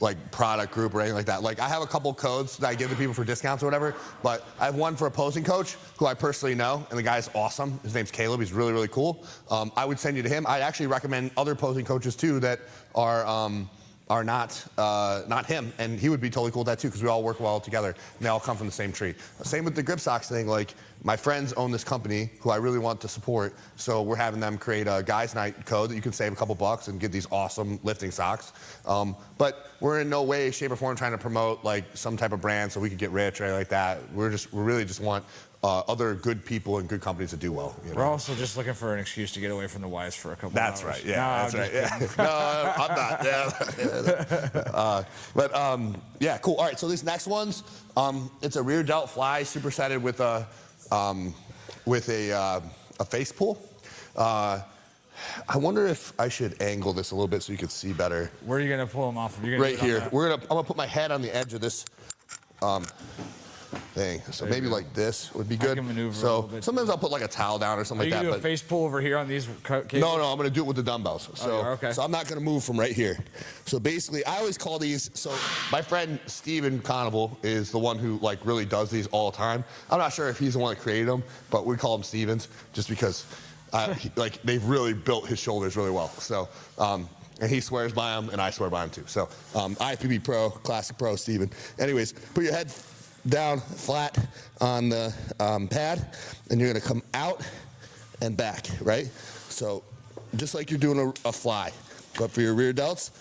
S4: like product group or anything like that. Like I have a couple codes that I give to people for discounts or whatever, but I have one for a posing coach who I personally know, and the guy's awesome. His name's Caleb. He's really, really cool. I would send you to him. I actually recommend other posing coaches too that are not him, and he would be totally cool with that too because we all work well together and they all come from the same tree. Same with the grip socks thing. Like my friends own this company who I really want to support, so we're having them create a guys night code that you can save a couple bucks and get these awesome lifting socks. But we're in no way, shape, or form trying to promote like some type of brand so we could get rich or anything like that. We really just want other good people and good companies to do well. You know?
S1: We're also just looking for an excuse to get away from the wives for a couple
S4: That's
S1: of hours.
S4: Right, yeah, that's right. Yeah. No, I'm not. Yeah, cool. All right, so these next ones, it's a rear delt fly supersetted with a face pull. I wonder if I should angle this a little bit so you can see better.
S1: Where are you gonna pull them off of?
S4: Right here. I'm gonna put my head on the edge of this thing. So maybe like this would be good.
S1: I can maneuver a
S4: so
S1: little bit.
S4: sometimes I'll put like a towel down or something like that.
S1: Are you gonna do a face pull over here on these cables?
S4: No, I'm gonna do it with the dumbbells. So,
S1: okay.
S4: So I'm not gonna move from right here. So basically, I always call these. So my friend Steven Conable is the one who like really does these all the time. I'm not sure if he's the one that created them, but we call him Stevens just because like they've really built his shoulders really well. So. And he swears by them, and I swear by them too. So IFBB Pro, Classic Pro, Steven. Anyways, put your head down flat on the pad, and you're gonna come out and back, right? So just like you're doing a fly, but for your rear delts,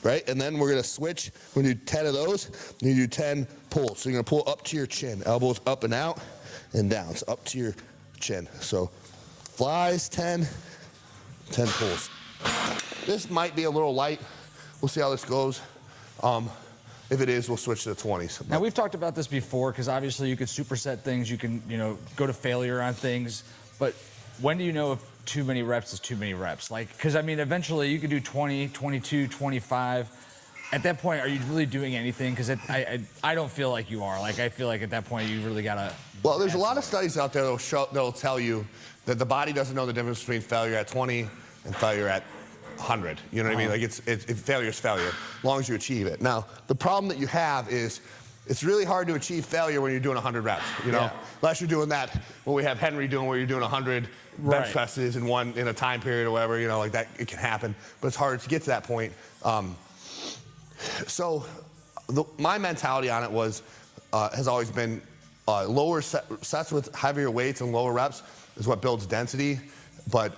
S4: right? And then we're gonna switch. We're gonna do 10 of those, and you do 10 pulls. So you're gonna pull up to your chin, elbows up and out and down. So up to your chin. So flies, 10 pulls. This might be a little light. We'll see how this goes. If it is, we'll switch to the 20s.
S1: Now, we've talked about this before because obviously you could superset things. You can, go to failure on things. But when do you know if too many reps is too many reps? Like, because, I mean, eventually you could do 20, 22, 25. At that point, are you really doing anything? Because I don't feel like you are. Like, I feel like at that point you really got to...
S4: Well, there's a lot of studies out there that'll tell you that the body doesn't know the difference between failure at 20 and failure at 100. You know what I mean? Like failure is failure, as long as you achieve it. Now, the problem that you have is it's really hard to achieve failure when you're doing 100 reps, you know?
S1: Yeah.
S4: Unless you're doing that, what we have Henry doing, where you're doing 100
S1: Right.
S4: bench presses in a time period or whatever, you know, like that, it can happen. But it's hard to get to that point. So my mentality on it was, has always been lower sets with heavier weights and lower reps is what builds density, but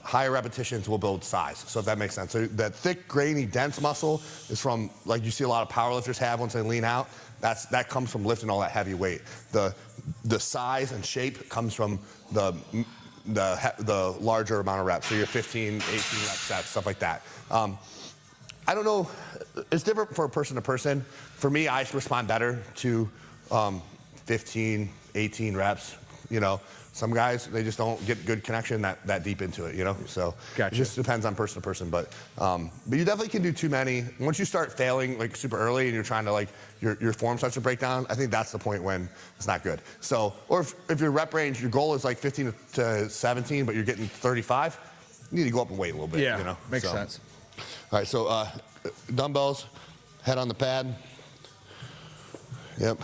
S4: higher repetitions will build size. So if that makes sense. So that thick, grainy, dense muscle is from, like you see a lot of powerlifters have once they lean out. That comes from lifting all that heavy weight. The size and shape comes from the larger amount of reps. So your 15, 18 rep sets, stuff like that. I don't know. It's different for person to person. For me, I respond better to 15, 18 reps. You know, some guys, they just don't get good connection that deep into it, you know? So
S1: Gotcha.
S4: It just depends on person to person. But you definitely can do too many. Once you start failing like super early and you're trying to like, your form starts to break down, I think that's the point when it's not good. So, or if your rep range, your goal is like 15 to 17, but you're getting 35, you need to go up and weight a little bit,
S1: Yeah,
S4: you know?
S1: makes sense.
S4: All right, so dumbbells, head on the pad. Yep.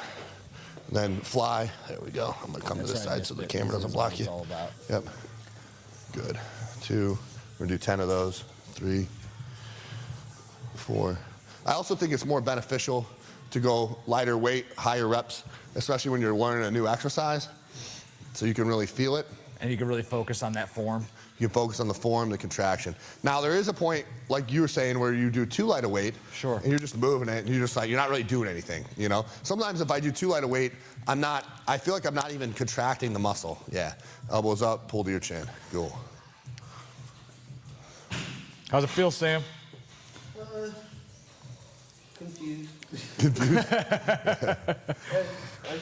S4: Then fly. There we go. I'm gonna come to this side so the camera doesn't block you.
S3: All about.
S4: Yep. Good. 2. We're gonna do 10 of those. 3, 4. I also think it's more beneficial to go lighter weight, higher reps, especially when you're learning a new exercise, so you can really feel it.
S1: And you can really focus on that form.
S4: You can focus on the form, the contraction. Now there is a point, like you were saying, where you do too light a weight.
S1: Sure.
S4: And you're just moving it, and you're just like, you're not really doing anything, you know? Sometimes if I do too light a weight, I feel like I'm not even contracting the muscle. Yeah. Elbows up, pull to your chin. Go.
S1: How's it feel, Sam?
S3: Confused.
S4: Confused?
S3: I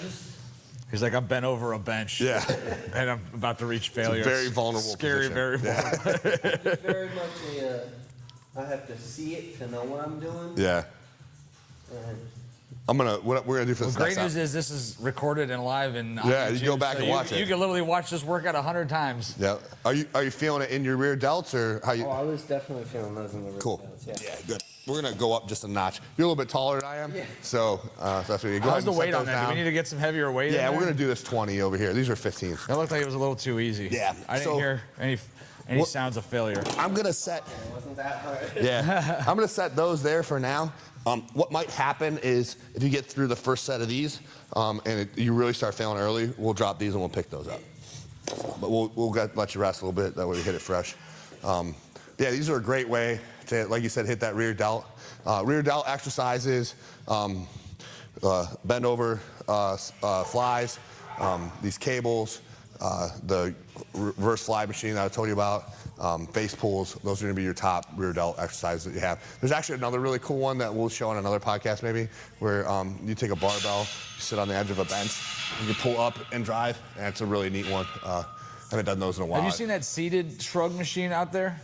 S3: just.
S1: He's like, I'm bent over a bench.
S4: Yeah.
S1: And I'm about to reach failure.
S4: very vulnerable
S1: Scary,
S4: position.
S1: very vulnerable.
S3: It's very much I have to see it to know what I'm doing.
S4: Yeah.
S3: And
S4: What we're gonna do for this
S1: Great
S4: next
S1: news is this is recorded and live and on
S4: Yeah, you
S1: YouTube,
S4: go back
S1: so
S4: and watch it.
S1: You can literally watch this workout 100 times.
S4: Yeah. Are you feeling it in your rear delts or how you?
S3: Oh, I was definitely feeling those in the
S4: Cool.
S3: wrist.
S4: Yeah, good. We're gonna go up just a notch. You're a little bit taller than I am.
S3: Yeah.
S4: So that's what you go.
S1: How's
S4: ahead
S1: the
S4: and set
S1: weight on
S4: those
S1: that? Do
S4: down.
S1: we need to get some heavier weight in
S4: Yeah,
S1: there?
S4: we're gonna do this 20 over here. These are 15s.
S1: That looked like it was a little too easy.
S4: Yeah,
S1: I didn't
S4: so-
S1: hear any
S4: What-
S1: sounds of failure.
S4: I'm gonna set.
S3: It wasn't that hard.
S4: Yeah, I'm gonna set those there for now. What might happen is if you get through the first set of these and you really start failing early, we'll drop these and we'll pick those up. But we'll let you rest a little bit. That way we hit it fresh. Yeah, these are a great way to, like you said, hit that rear delt. Rear delt exercises, bend over flies, these cables, the reverse fly machine that I told you about, face pulls. Those are going to be your top rear delt exercises that you have. There's actually another really cool one that we'll show on another podcast maybe, where you take a barbell, you sit on the edge of a bench, you can pull up and drive, and it's a really neat one. I haven't done those in a while.
S1: Have you seen that seated shrug machine out there?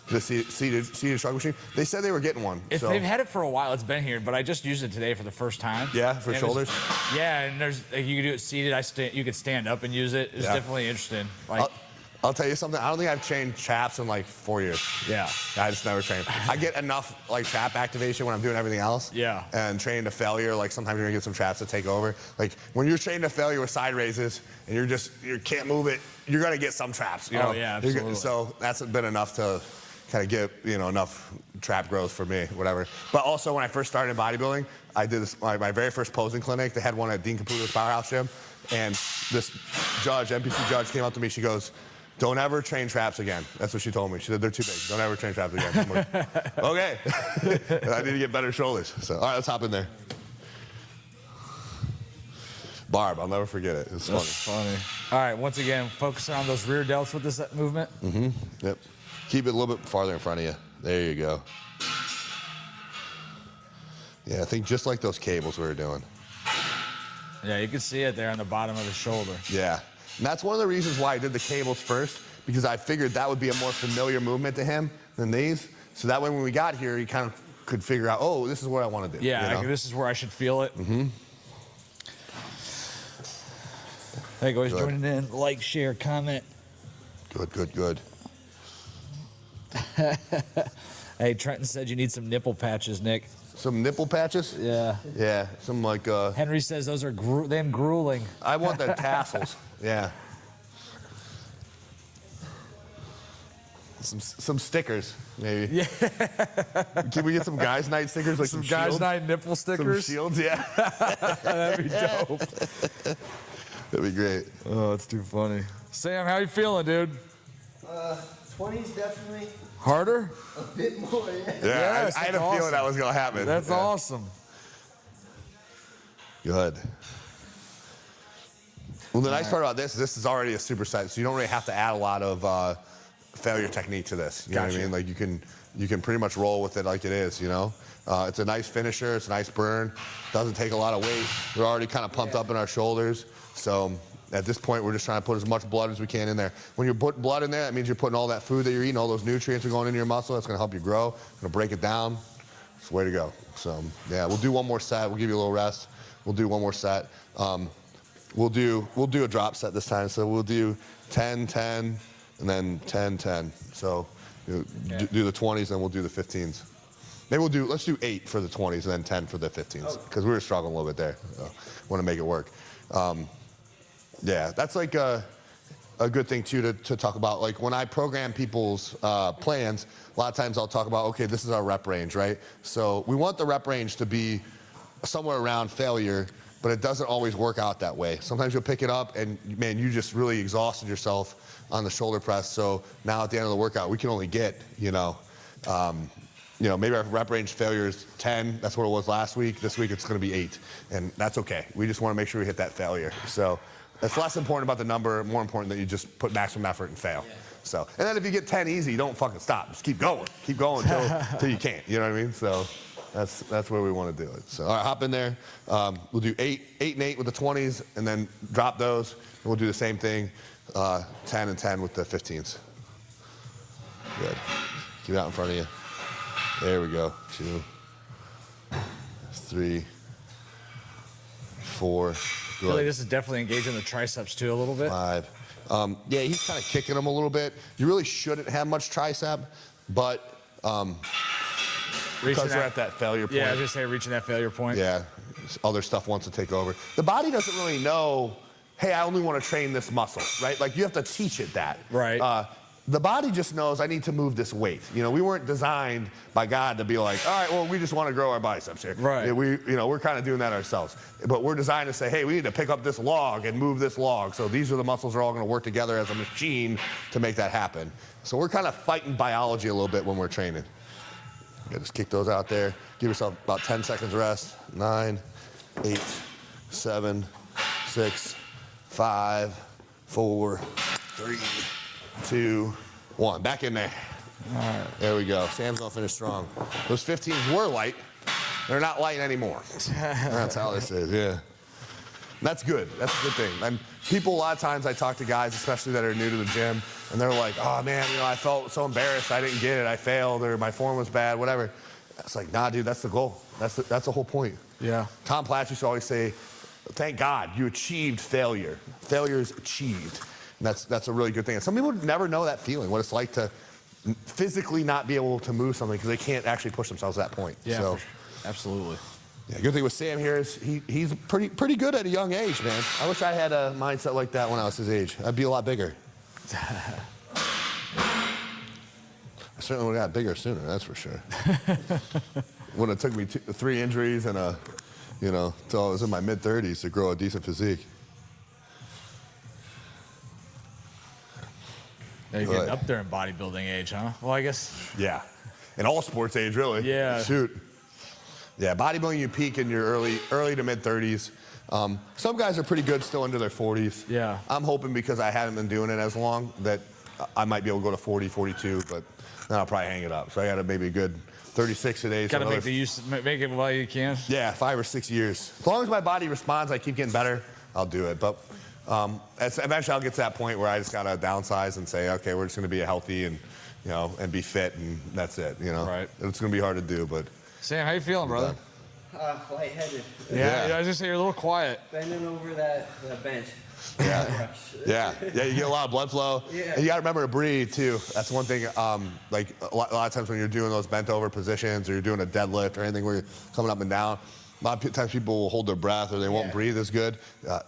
S4: The seated shrug maching? They said they were getting one.
S1: If
S4: so.
S1: they've had it for a while, it's been here, but I just used it today for the first time.
S4: Yeah, for
S1: And it was-
S4: shoulders?
S1: Yeah, and there's you can do it seated. You could stand up and use it. It's
S4: Yeah.
S1: definitely interesting. Like,
S4: I'll tell you something. I don't think I've trained traps in like 4 years.
S1: yeah.
S4: I just never train. I get enough like trap activation when I'm doing everything else.
S1: Yeah.
S4: And training to failure, like sometimes you're gonna get some traps to take over. Like when you're training to failure with side raises and you can't move it, you're gonna get some traps. You
S1: Oh,
S4: know?
S1: yeah,
S4: You're
S1: absolutely.
S4: So that's been enough to kind of get enough trap growth for me, whatever. But also when I first started in bodybuilding, I did this my very first posing clinic. They had one at Dean Caputo's Powerhouse Gym, and this judge, NPC judge, came up to me. She goes, "Don't ever train traps again." That's what she told me. She said, "They're too big. Don't ever train traps again." I'm like, okay. I need to get better shoulders. So, all right, let's hop in there. Barb, I'll never forget it. It's funny.
S1: That's funny. All right, once again, focusing on those rear delts with this movement.
S4: Yep. Keep it a little bit farther in front of you. There you go. Yeah, I think just like those cables we were doing.
S1: Yeah, you can see it there on the bottom of the shoulder.
S4: Yeah. And that's one of the reasons why I did the cables first, because I figured that would be a more familiar movement to him than these. So that way when we got here, he kind of could figure out, oh, this is what I want to do.
S1: Yeah,
S4: you know?
S1: this is where I should feel it. Hey, guys,
S4: Good.
S1: joining in. Like, share, comment.
S4: Good, good, good.
S1: Hey, Trenton said you need some nipple patches, Nick.
S4: Some nipple patches?
S1: Yeah.
S4: Yeah, some like,
S1: Henry says those are them grueling.
S4: I want the tassels. Yeah. Some stickers, maybe. Yeah. Can we get some guys' night stickers, like some
S1: guys'
S4: shields?
S1: night nipple stickers?
S4: Some shields, yeah.
S1: That'd be dope.
S4: That'd be great.
S1: Oh, it's too funny. Sam, how you feeling, dude?
S3: 20's definitely
S1: Harder?
S3: a bit more, yeah.
S4: Yeah,
S1: Yes,
S4: I had a
S1: that's
S4: feeling
S1: awesome.
S4: that was gonna happen.
S1: That's
S4: Yeah.
S1: awesome.
S4: Good. Well, the nice part about this is already a superset, so you don't really have to add a lot of failure technique to this. You know what I
S1: Gotcha.
S4: mean? Like you can pretty much roll with it like it is. You know, it's a nice finisher. It's a nice burn. Doesn't take a lot of weight. We're already kind of pumped up in our shoulders, so at this point we're just trying to put as much blood as we can in there. When you're putting blood in there, that means you're putting all that food that you're eating, all those nutrients are going into your muscle. That's going to help you grow. Going to break it down. It's the way to go. So yeah, we'll do one more set. We'll give you a little rest. We'll do one more set. We'll do a drop set this time. So we'll do 10, 10, and then 10, 10. So do the 20s, and we'll do the 15s. Maybe let's do 8 for the 20s and then 10 for the 15s, because we were struggling a little bit there. So want to make it work. Yeah, that's like a good thing too to talk about. Like when I program people's plans, a lot of times I'll talk about, okay, this is our rep range, right? So we want the rep range to be somewhere around failure, but it doesn't always work out that way. Sometimes you'll pick it up and, man, you just really exhausted yourself on the shoulder press. So now at the end of the workout, we can only get, maybe our rep range failure is 10. That's what it was last week. This week it's going to be 8, and that's okay. We just want to make sure we hit that failure. So it's less important about the number, more important that you just put maximum effort and fail. Yeah. So, and then if you get 10 easy, don't fucking stop. Just keep going until you can't. You know what I mean? So that's where we want to do it. So all right, hop in there. We'll do 8 and 8 with the 20s, and then drop those. And we'll do the same thing, 10 and 10 with the 15s. Good. Keep it out in front of you. There we go. 2, 3, 4.
S1: I feel like this is definitely engaging the triceps too a little bit.
S4: 5. Yeah, he's kind of kicking them a little bit. You really shouldn't have much tricep, but because we're at that failure point.
S1: Yeah, I was just say reaching that failure point.
S4: Yeah, other stuff wants to take over. The body doesn't really know, hey, I only want to train this muscle, right? Like you have to teach it that.
S1: Right.
S4: The body just knows I need to move this weight. We weren't designed by God to be like, all right, well, we just want to grow our biceps here.
S1: Right.
S4: We're kind of doing that ourselves. But we're designed to say, hey, we need to pick up this log and move this log. So these are the muscles that are all going to work together as a machine to make that happen. So we're kind of fighting biology a little bit when we're training. Yeah, just kick those out there. Give yourself about 10 seconds rest. 9, 8, 7, 6, 5, 4, 3, 2, 1. Back in there.
S1: All right.
S4: There we go. Sam's gonna finish strong. Those 15s were light. They're not light anymore. That's how this is, yeah. That's good. That's a good thing. People, a lot of times I talk to guys, especially that are new to the gym, and they're like, oh man, I felt so embarrassed. I didn't get it. I failed, or my form was bad, whatever. It's like, nah, dude, that's the goal. That's the whole point.
S1: Yeah.
S4: Tom Platz used to always say, thank God you achieved failure. Failure's achieved. And that's a really good thing. And some people never know that feeling, what it's like to physically not be able to move something because they can't actually push themselves to that point.
S1: Yeah,
S4: so,
S1: for sure. Absolutely.
S4: Yeah, good thing with Sam here is he's pretty good at a young age, man. I wish I had a mindset like that when I was his age. I'd be a lot bigger. I certainly would have got bigger sooner, that's for sure. When it took me 3 injuries and until I was in my mid-30s to grow a decent physique.
S1: Now you're getting up there in bodybuilding age, huh? Well, I guess.
S4: Yeah, in all sports age, really.
S1: Yeah.
S4: Shoot. Yeah, bodybuilding, you peak in your early to mid-30s. Some guys are pretty good still into their 40s.
S1: Yeah.
S4: I'm hoping because I haven't been doing it as long that I might be able to go to 40, 42, but then I'll probably hang it up. So I got to maybe a good 36 today.
S1: Got to make it while you can.
S4: Yeah, 5 or 6 years. As long as my body responds, I keep getting better, I'll do it. But eventually I'll get to that point where I just got to downsize and say, okay, we're just going to be healthy and, and be fit, and that's it,
S1: Right.
S4: It's going to be hard to do, but.
S1: Sam, how you feeling, brother?
S3: Lightheaded.
S1: Yeah, I was just say you're a little quiet.
S3: Bending over that bench.
S4: Yeah, you get a lot of blood flow. And you got to remember to breathe too. That's one thing. Like a lot of times when you're doing those bent over positions or you're doing a deadlift or anything where you're coming up and down, a lot of times people will hold their breath or they won't breathe as good.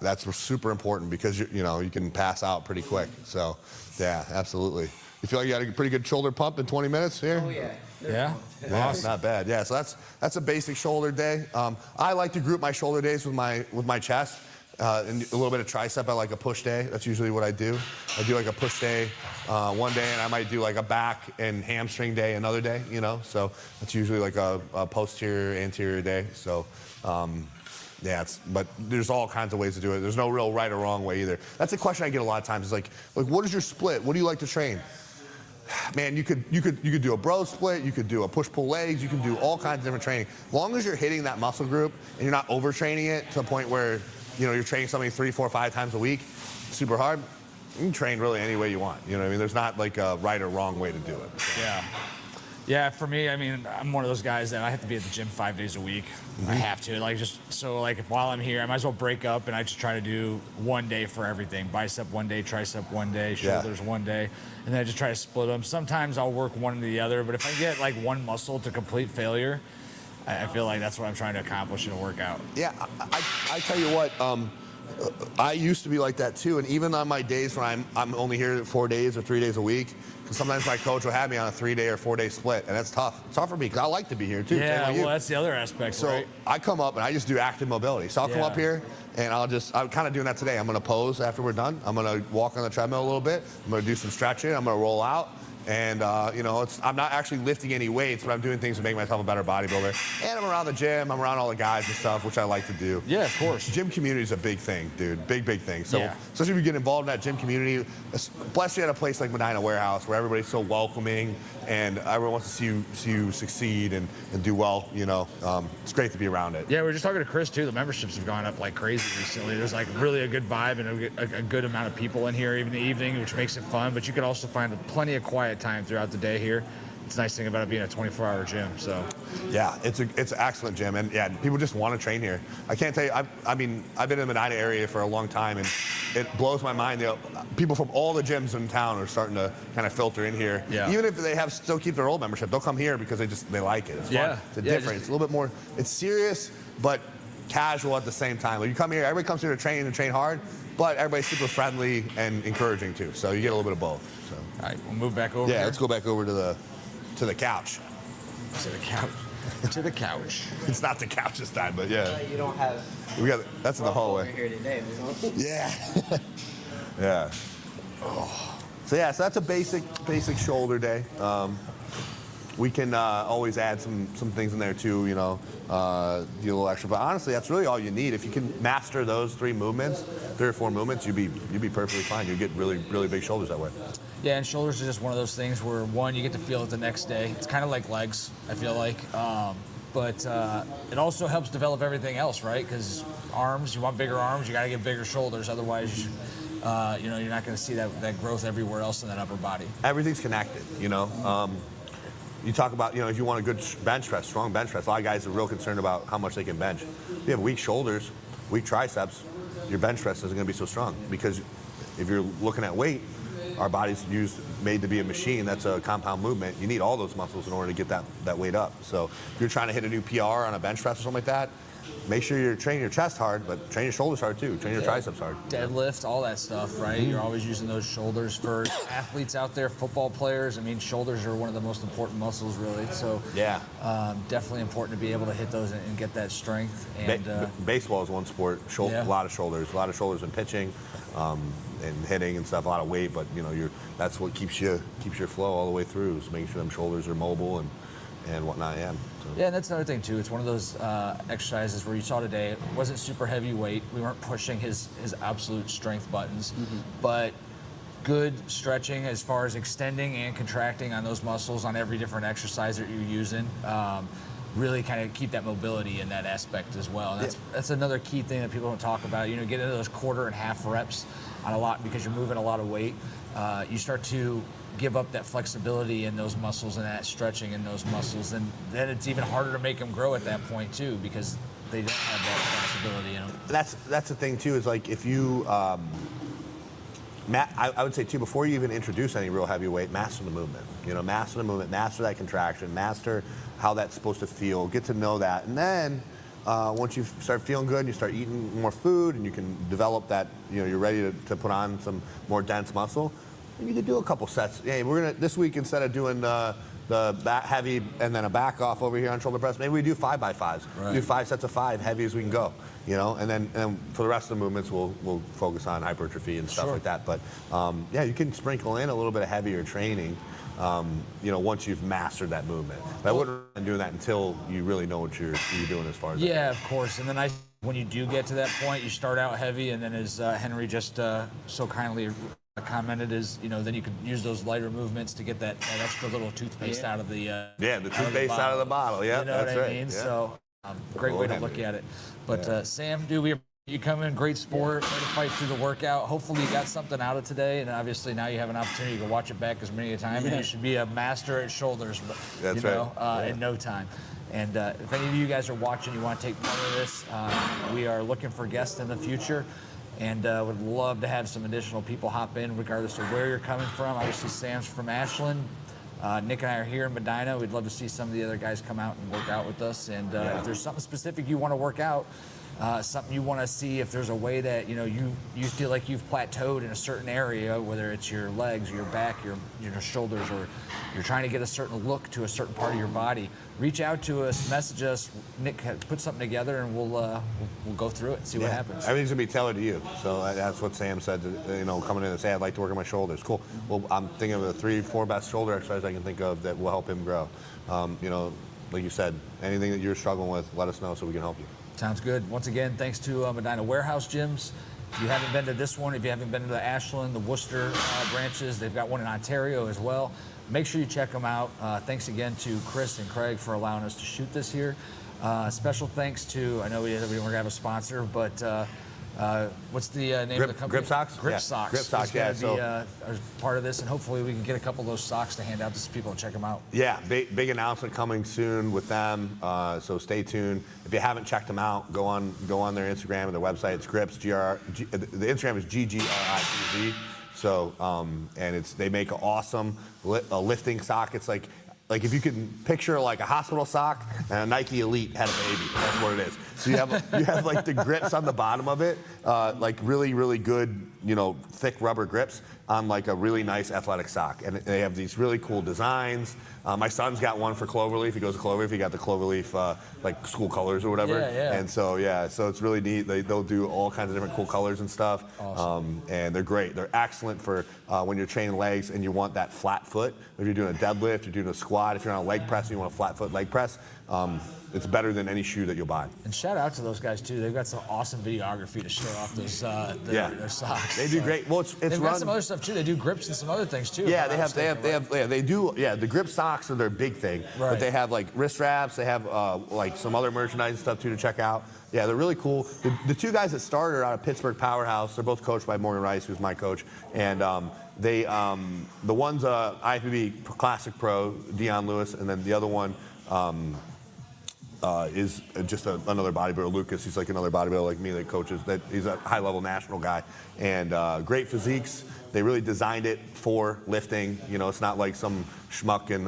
S4: That's super important because you can pass out pretty quick. So, yeah, absolutely. You feel like you got a pretty good shoulder pump in 20 minutes here?
S3: Oh yeah.
S1: Yeah.
S4: Yeah, not bad. Yeah, so that's a basic shoulder day. I like to group my shoulder days with my chest. And a little bit of tricep. I like a push day. That's usually what I do. I do like a push day one day, and I might do like a back and hamstring day another day. So that's usually like a posterior, anterior day. So. But there's all kinds of ways to do it. There's no real right or wrong way either. That's a question I get a lot of times. Is like what is your split? What do you like to train? Man, you could do a bro split. You could do a push-pull legs. You can do all kinds of different training. As long as you're hitting that muscle group and you're not overtraining it to the point where you're training something 3, 4, 5 times a week, super hard. You can train really any way you want. You know what I mean? There's not like a right or wrong way to do it. So.
S1: Yeah. Yeah, for me, I mean, I'm one of those guys that I have to be at the gym 5 days a week. I have to, while I'm here, I might as well break up and I just try to do one day for everything. Bicep one day, tricep one day, shoulders one day, and then I just try to split them. Sometimes I'll work one to the other, but if I get like one muscle to complete failure, I feel like that's what I'm trying to accomplish in a workout.
S4: Yeah, I tell you what, I used to be like that too, and even on my days when I'm only here 4 days or 3 days a week, sometimes my coach will have me on a 3-day or 4-day split, and that's tough. It's tough for me because I like to be here too.
S1: Yeah, well, that's the other aspect,
S4: so
S1: right?
S4: I come up and I just do active mobility. So I'll come up here and I'm kind of doing that today. I'm going to pose after we're done. I'm going to walk on the treadmill a little bit. I'm going to do some stretching. I'm going to roll out. And, I'm not actually lifting any weights, but I'm doing things to make myself a better bodybuilder. And I'm around the gym. I'm around all the guys and stuff, which I like to do.
S1: Yeah, of course.
S4: Gym community is a big thing, dude. Big thing. So, especially if you get involved in that gym community, especially at a place like Medina Warehouse, where everybody's so welcoming and everyone wants to see you succeed and do well, it's great to be around it.
S1: Yeah, we were just talking to Chris, too. The memberships have gone up like crazy recently. There's like really a good vibe and a good amount of people in here, even in the evening, which makes it fun. But you can also find plenty of quiet time throughout the day here. It's a nice thing about it being a 24-hour gym. So
S4: yeah, it's an excellent gym, and yeah, people just want to train here. I can't tell you. I've been in the Medina area for a long time, and it blows my mind. People from all the gyms in town are starting to kind of filter in here. Yeah. Even if they still keep their old membership, they'll come here because they like it. It's fun. It's different. It's a little bit more. It's serious, but casual at the same time. Like you come here, everybody comes here to train hard, but everybody's super friendly and encouraging too. So you get a little bit of both. So.
S1: All right, we'll move back over.
S4: Yeah,
S1: here.
S4: let's go back over to the couch.
S1: To the couch. To the couch.
S4: It's not the couch this time, but yeah.
S3: You don't have.
S4: That's in the hallway.
S3: Over here today,
S4: Yeah. Yeah. Oh. So that's a basic shoulder day. We can always add some things in there too, do a little extra. But honestly, that's really all you need. If you can master those 3 or 4 movements, you'd be perfectly fine. You get really, really big shoulders that way.
S1: Yeah, and shoulders are just one of those things where, one, you get to feel it the next day. It's kind of like legs, I feel like. But it also helps develop everything else, right? Because arms, you want bigger arms, you got to get bigger shoulders. Otherwise, you're not going to see that growth everywhere else in that upper body.
S4: Everything's connected, You talk about, if you want a good bench press, strong bench press, a lot of guys are real concerned about how much they can bench. If you have weak shoulders, weak triceps, your bench press isn't going to be so strong. Because if you're looking at weight, our body's made to be a machine. That's a compound movement. You need all those muscles in order to get that weight up. So if you're trying to hit a new PR on a bench press or something like that, make sure you're training your chest hard, but train your shoulders hard too. Train your triceps hard.
S1: Deadlift, all that stuff, right? You're always using those shoulders. For athletes out there, football players, shoulders are one of the most important muscles, really. So yeah, definitely important to be able to hit those and get that strength. And
S4: baseball is one sport. A lot of shoulders in pitching. And hitting and stuff, a lot of weight, but that's what keeps your flow all the way through, is making sure them shoulders are mobile and whatnot. Yeah. So.
S1: Yeah, and that's another thing too. It's one of those exercises where you saw today, it wasn't super heavy weight. We weren't pushing his absolute strength buttons, but good stretching as far as extending and contracting on those muscles on every different exercise that you're using. Really kind of keep that mobility in that aspect as well. And that's another key thing that people don't talk about. Get into those quarter and half reps on a lot because you're moving a lot of weight. You start to give up that flexibility in those muscles and that stretching in those muscles, and then it's even harder to make them grow at that point too because they don't have that flexibility in them.
S4: That's the thing too, is like if you I would say too, before you even introduce any real heavy weight, master the movement. You know, master the movement, master that contraction, master how that's supposed to feel, get to know that. And then once you start feeling good and you start eating more food and you can develop that, you know, you're ready to put on some more dense muscle, you can do a couple sets. Hey, we're gonna, this week, instead of doing the back heavy and then a back off over here on shoulder press, maybe we do 5x5s.
S1: Right.
S4: Do 5 sets of 5, heavy as we can go. You know, and then for the rest of the movements, we'll focus on hypertrophy and stuff like that. But yeah, you can sprinkle in a little bit of heavier training, you know, once you've mastered that movement. But I wouldn't recommend doing that until you really know what you're doing as far as
S1: Yeah, of course. And then when you do get to that point, you start out heavy, and then as Henry just so kindly commented, is, you know, then you can use those lighter movements to get that extra little toothpaste out of the
S4: the toothpaste out of the bottle. Yeah,
S1: you know
S4: that's
S1: what I
S4: right.
S1: mean?
S4: Yeah.
S1: So great way to look at it. But Sam, dude, you come in, great sport, way to fight through the workout. Hopefully you got something out of today, and obviously now you have an opportunity to watch it back as many a time, and you should be a master at shoulders, but
S4: That's
S1: you know, in no time. And if any of you guys are watching, you want to take part of this, we are looking for guests in the future, and would love to have some additional people hop in, regardless of where you're coming from. Obviously, Sam's from Ashland. Nick and I are here in Medina. We'd love to see some of the other guys come out and work out with us. And if there's something specific you want to work out, something you want to see, if there's a way that, you know, you feel like you've plateaued in a certain area, whether it's your legs, your back, your shoulders, or you're trying to get a certain look to a certain part of your body, reach out to us, message us. Nick, put something together, and we'll go through it and see what happens.
S4: Everything's gonna be tailored to you. So that's what Sam said. You know, coming in and say, I'd like to work on my shoulders. Cool. Well, I'm thinking of the 3-4 best shoulder exercises I can think of that will help him grow. You know, like you said, anything that you're struggling with, let us know so we can help you.
S1: Sounds good. Once again, thanks to Medina Warehouse Gyms. If you haven't been to this one, if you haven't been to the Ashland, the Worcester branches, they've got one in Ontario as well. Make sure you check them out. Thanks again to Chris and Craig for allowing us to shoot this here. Special thanks to, I know we weren't going to have a sponsor, but what's the name of the company?
S4: Grip Socks?
S1: Grip
S4: Yeah.
S1: Socks.
S4: Grip Socks,
S1: is gonna
S4: yeah,
S1: be part of this, and hopefully we can get a couple of those socks to hand out to some people and check them out.
S4: Yeah, big announcement coming soon with them. So stay tuned. If you haven't checked them out, go on their Instagram and their website. It's Grips. The Instagram is GGRIPZ. So and they make an awesome lifting sock. It's like if you can picture like a hospital sock and a Nike Elite had a baby. That's what it is. So you have like the grips on the bottom of it, like really good, you know, thick rubber grips on like a really nice athletic sock. And they have these really cool designs. My son's got one for Cloverleaf. He goes to Cloverleaf. He got the Cloverleaf like school colors or whatever.
S1: Yeah.
S4: And so so it's really neat. They'll do all kinds of different cool colors and stuff.
S1: Awesome.
S4: And they're great. They're excellent for when you're training legs and you want that flat foot. If you're doing a deadlift, you're doing a squat, if you're on a leg press and you want a flat foot leg press, it's better than any shoe that you'll buy.
S1: And shout out to those guys too. They've got some awesome videography to show off those their socks.
S4: They do great. Well, it's
S1: they've
S4: run.
S1: got some other stuff too. They do grips and some other things too.
S4: Yeah, they do. Yeah, the grip socks are their big thing.
S1: Right.
S4: But they have like wrist wraps. They have like some other merchandise and stuff too to check out. Yeah, they're really cool. The two guys that started are out of Pittsburgh Powerhouse. They're both coached by Morgan Rice, who's my coach. And the one's IFBB Classic Pro, Dion Lewis, and then the other one is just another bodybuilder, Lucas. He's like another bodybuilder like me that coaches. He's a high-level national guy. And great physiques. They really designed it for lifting. You know, it's not like some schmuck and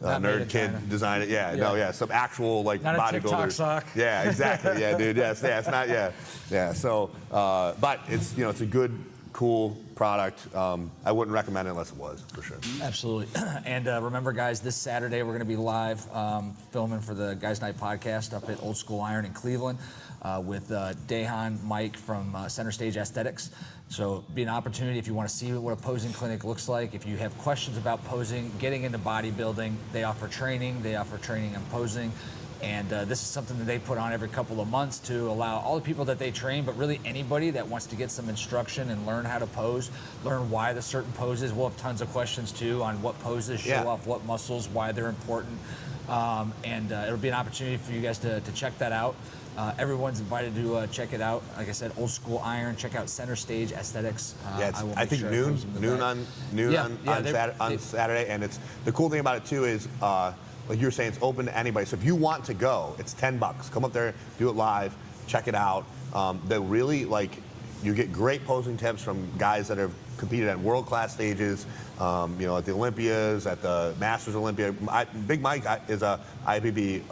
S4: nerd kid designed it. Yeah, some actual like
S1: not
S4: bodybuilders.
S1: a TikTok sock.
S4: Yeah, exactly. Yeah, dude. Yeah, it's not. Yeah. So, but it's it's a good, cool product. I wouldn't recommend it unless it was, for sure.
S1: Absolutely. And remember, guys, this Saturday we're going to be live filming for the Guys Night podcast up at Old School Iron in Cleveland with Dehan Mike from Center Stage Aesthetics. So be an opportunity if you want to see what a posing clinic looks like. If you have questions about posing, getting into bodybuilding, they offer training. They offer training on posing. And this is something that they put on every couple of months to allow all the people that they train, but really anybody that wants to get some instruction and learn how to pose, learn why the certain poses. We'll have tons of questions too on what poses show off what muscles, why they're important. And it'll be an opportunity for you guys to check that out. Everyone's invited to check it out. Like I said, Old School Iron. Check out Center Stage Aesthetics.
S4: I think noon on Saturday. And it's the cool thing about it too is like you were saying, it's open to anybody. So if you want to go, it's $10. Come up there, do it live, check it out. They'll really you get great posing tips from guys that have competed at world-class stages, you know, at the Olympias, at the Masters Olympia. Big Mike is a IPB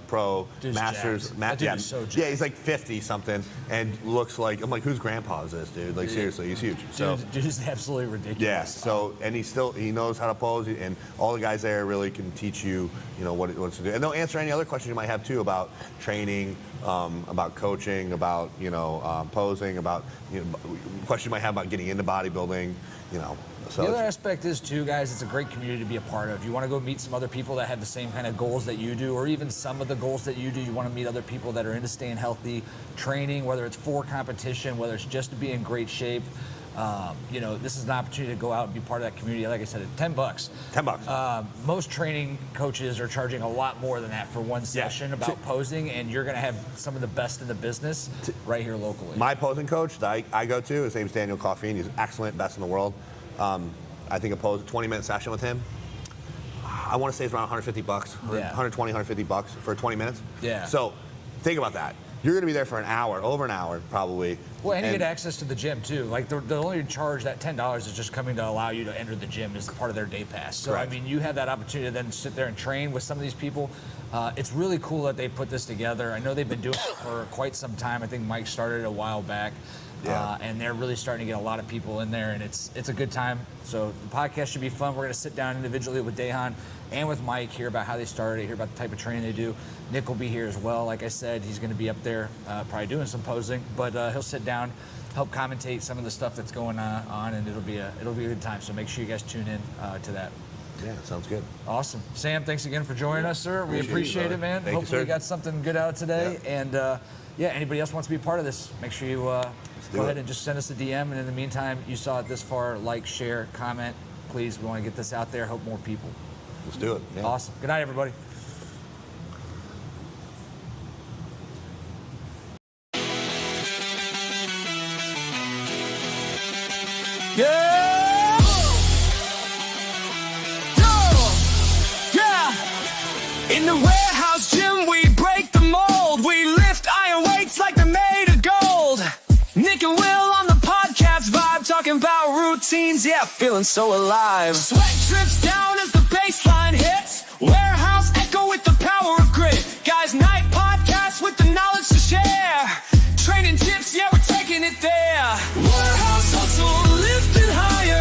S4: pro
S1: Dude's
S4: Masters.
S1: jacked. That dude is so jacked.
S4: Yeah, he's like 50 something and looks like, I'm like, whose grandpa is this dude? Like seriously, he's huge. So
S1: Dude is absolutely ridiculous.
S4: yeah, so and he knows how to pose, and all the guys there really can teach you, you know, what to do, and they'll answer any other questions you might have too about training, about coaching, about posing, about questions you might have about getting into bodybuilding, you know. So
S1: the other aspect is too, guys, it's a great community to be a part of. You want to go meet some other people that have the same kind of goals that you do, or even some of the goals that you do. You want to meet other people that are into staying healthy, training, whether it's for competition, whether it's just to be in great shape. You know, this is an opportunity to go out and be part of that community. Like I said, it's $10.
S4: $10.
S1: Most training coaches are charging a lot more than that for one session about posing, and you're going to have some of the best in the business right here locally.
S4: My posing coach that I go to, his name's Daniel Coffeen. He's excellent, best in the world. I think a 20-minute session with him, I want to say it's around $150,
S1: Yeah.
S4: $120, $150 for 20 minutes.
S1: Yeah.
S4: So think about that. You're going to be there for an hour, over an hour probably.
S1: Well, and you get access to the gym too. Like the only charge, that $10 is just coming to allow you to enter the gym as part of their day pass. So
S4: Correct.
S1: I mean, you have that opportunity to then sit there and train with some of these people. It's really cool that they put this together. I know they've been doing it for quite some time. I think Mike started a while back.
S4: Yeah.
S1: And they're really starting to get a lot of people in there, and it's a good time. So the podcast should be fun. We're going to sit down individually with Dejan and with Mike, hear about how they started, hear about the type of training they do. Nick will be here as well. Like I said, he's going to be up there probably doing some posing, but he'll sit down, help commentate some of the stuff that's going on, and it'll be a good time. So make sure you guys tune in to that.
S4: Yeah, sounds good.
S1: Awesome. Sam, thanks again for joining us, sir. We appreciate it, man.
S4: Thank you,
S1: Hopefully
S4: sir.
S1: we got something good out today.
S4: Yeah.
S1: And yeah, anybody else wants to be a part of this, make sure you
S4: do
S1: go
S4: it.
S1: ahead and just send us a DM. And in the meantime, you saw it this far, like, share, comment. Please, we want to get this out there, help more people.
S4: Let's do it. Yeah.
S1: Awesome. Good night, everybody.
S2: Yeah! Yeah! In the warehouse gym, we break the mold. We lift iron weights like they're made of gold. Nick and Will on the podcast vibe, talking about routines, yeah, feeling so alive. Sweat drips down as the baseline hits. Warehouse echo with the power of grit. Guys, night podcast with the knowledge to share. Training tips, yeah, we're taking it there. Warehouse hustle, lifting higher.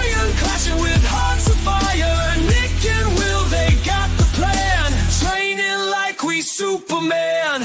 S2: Iron clashing with hearts of fire. Nick and Will, they got the plan. Training like we Superman.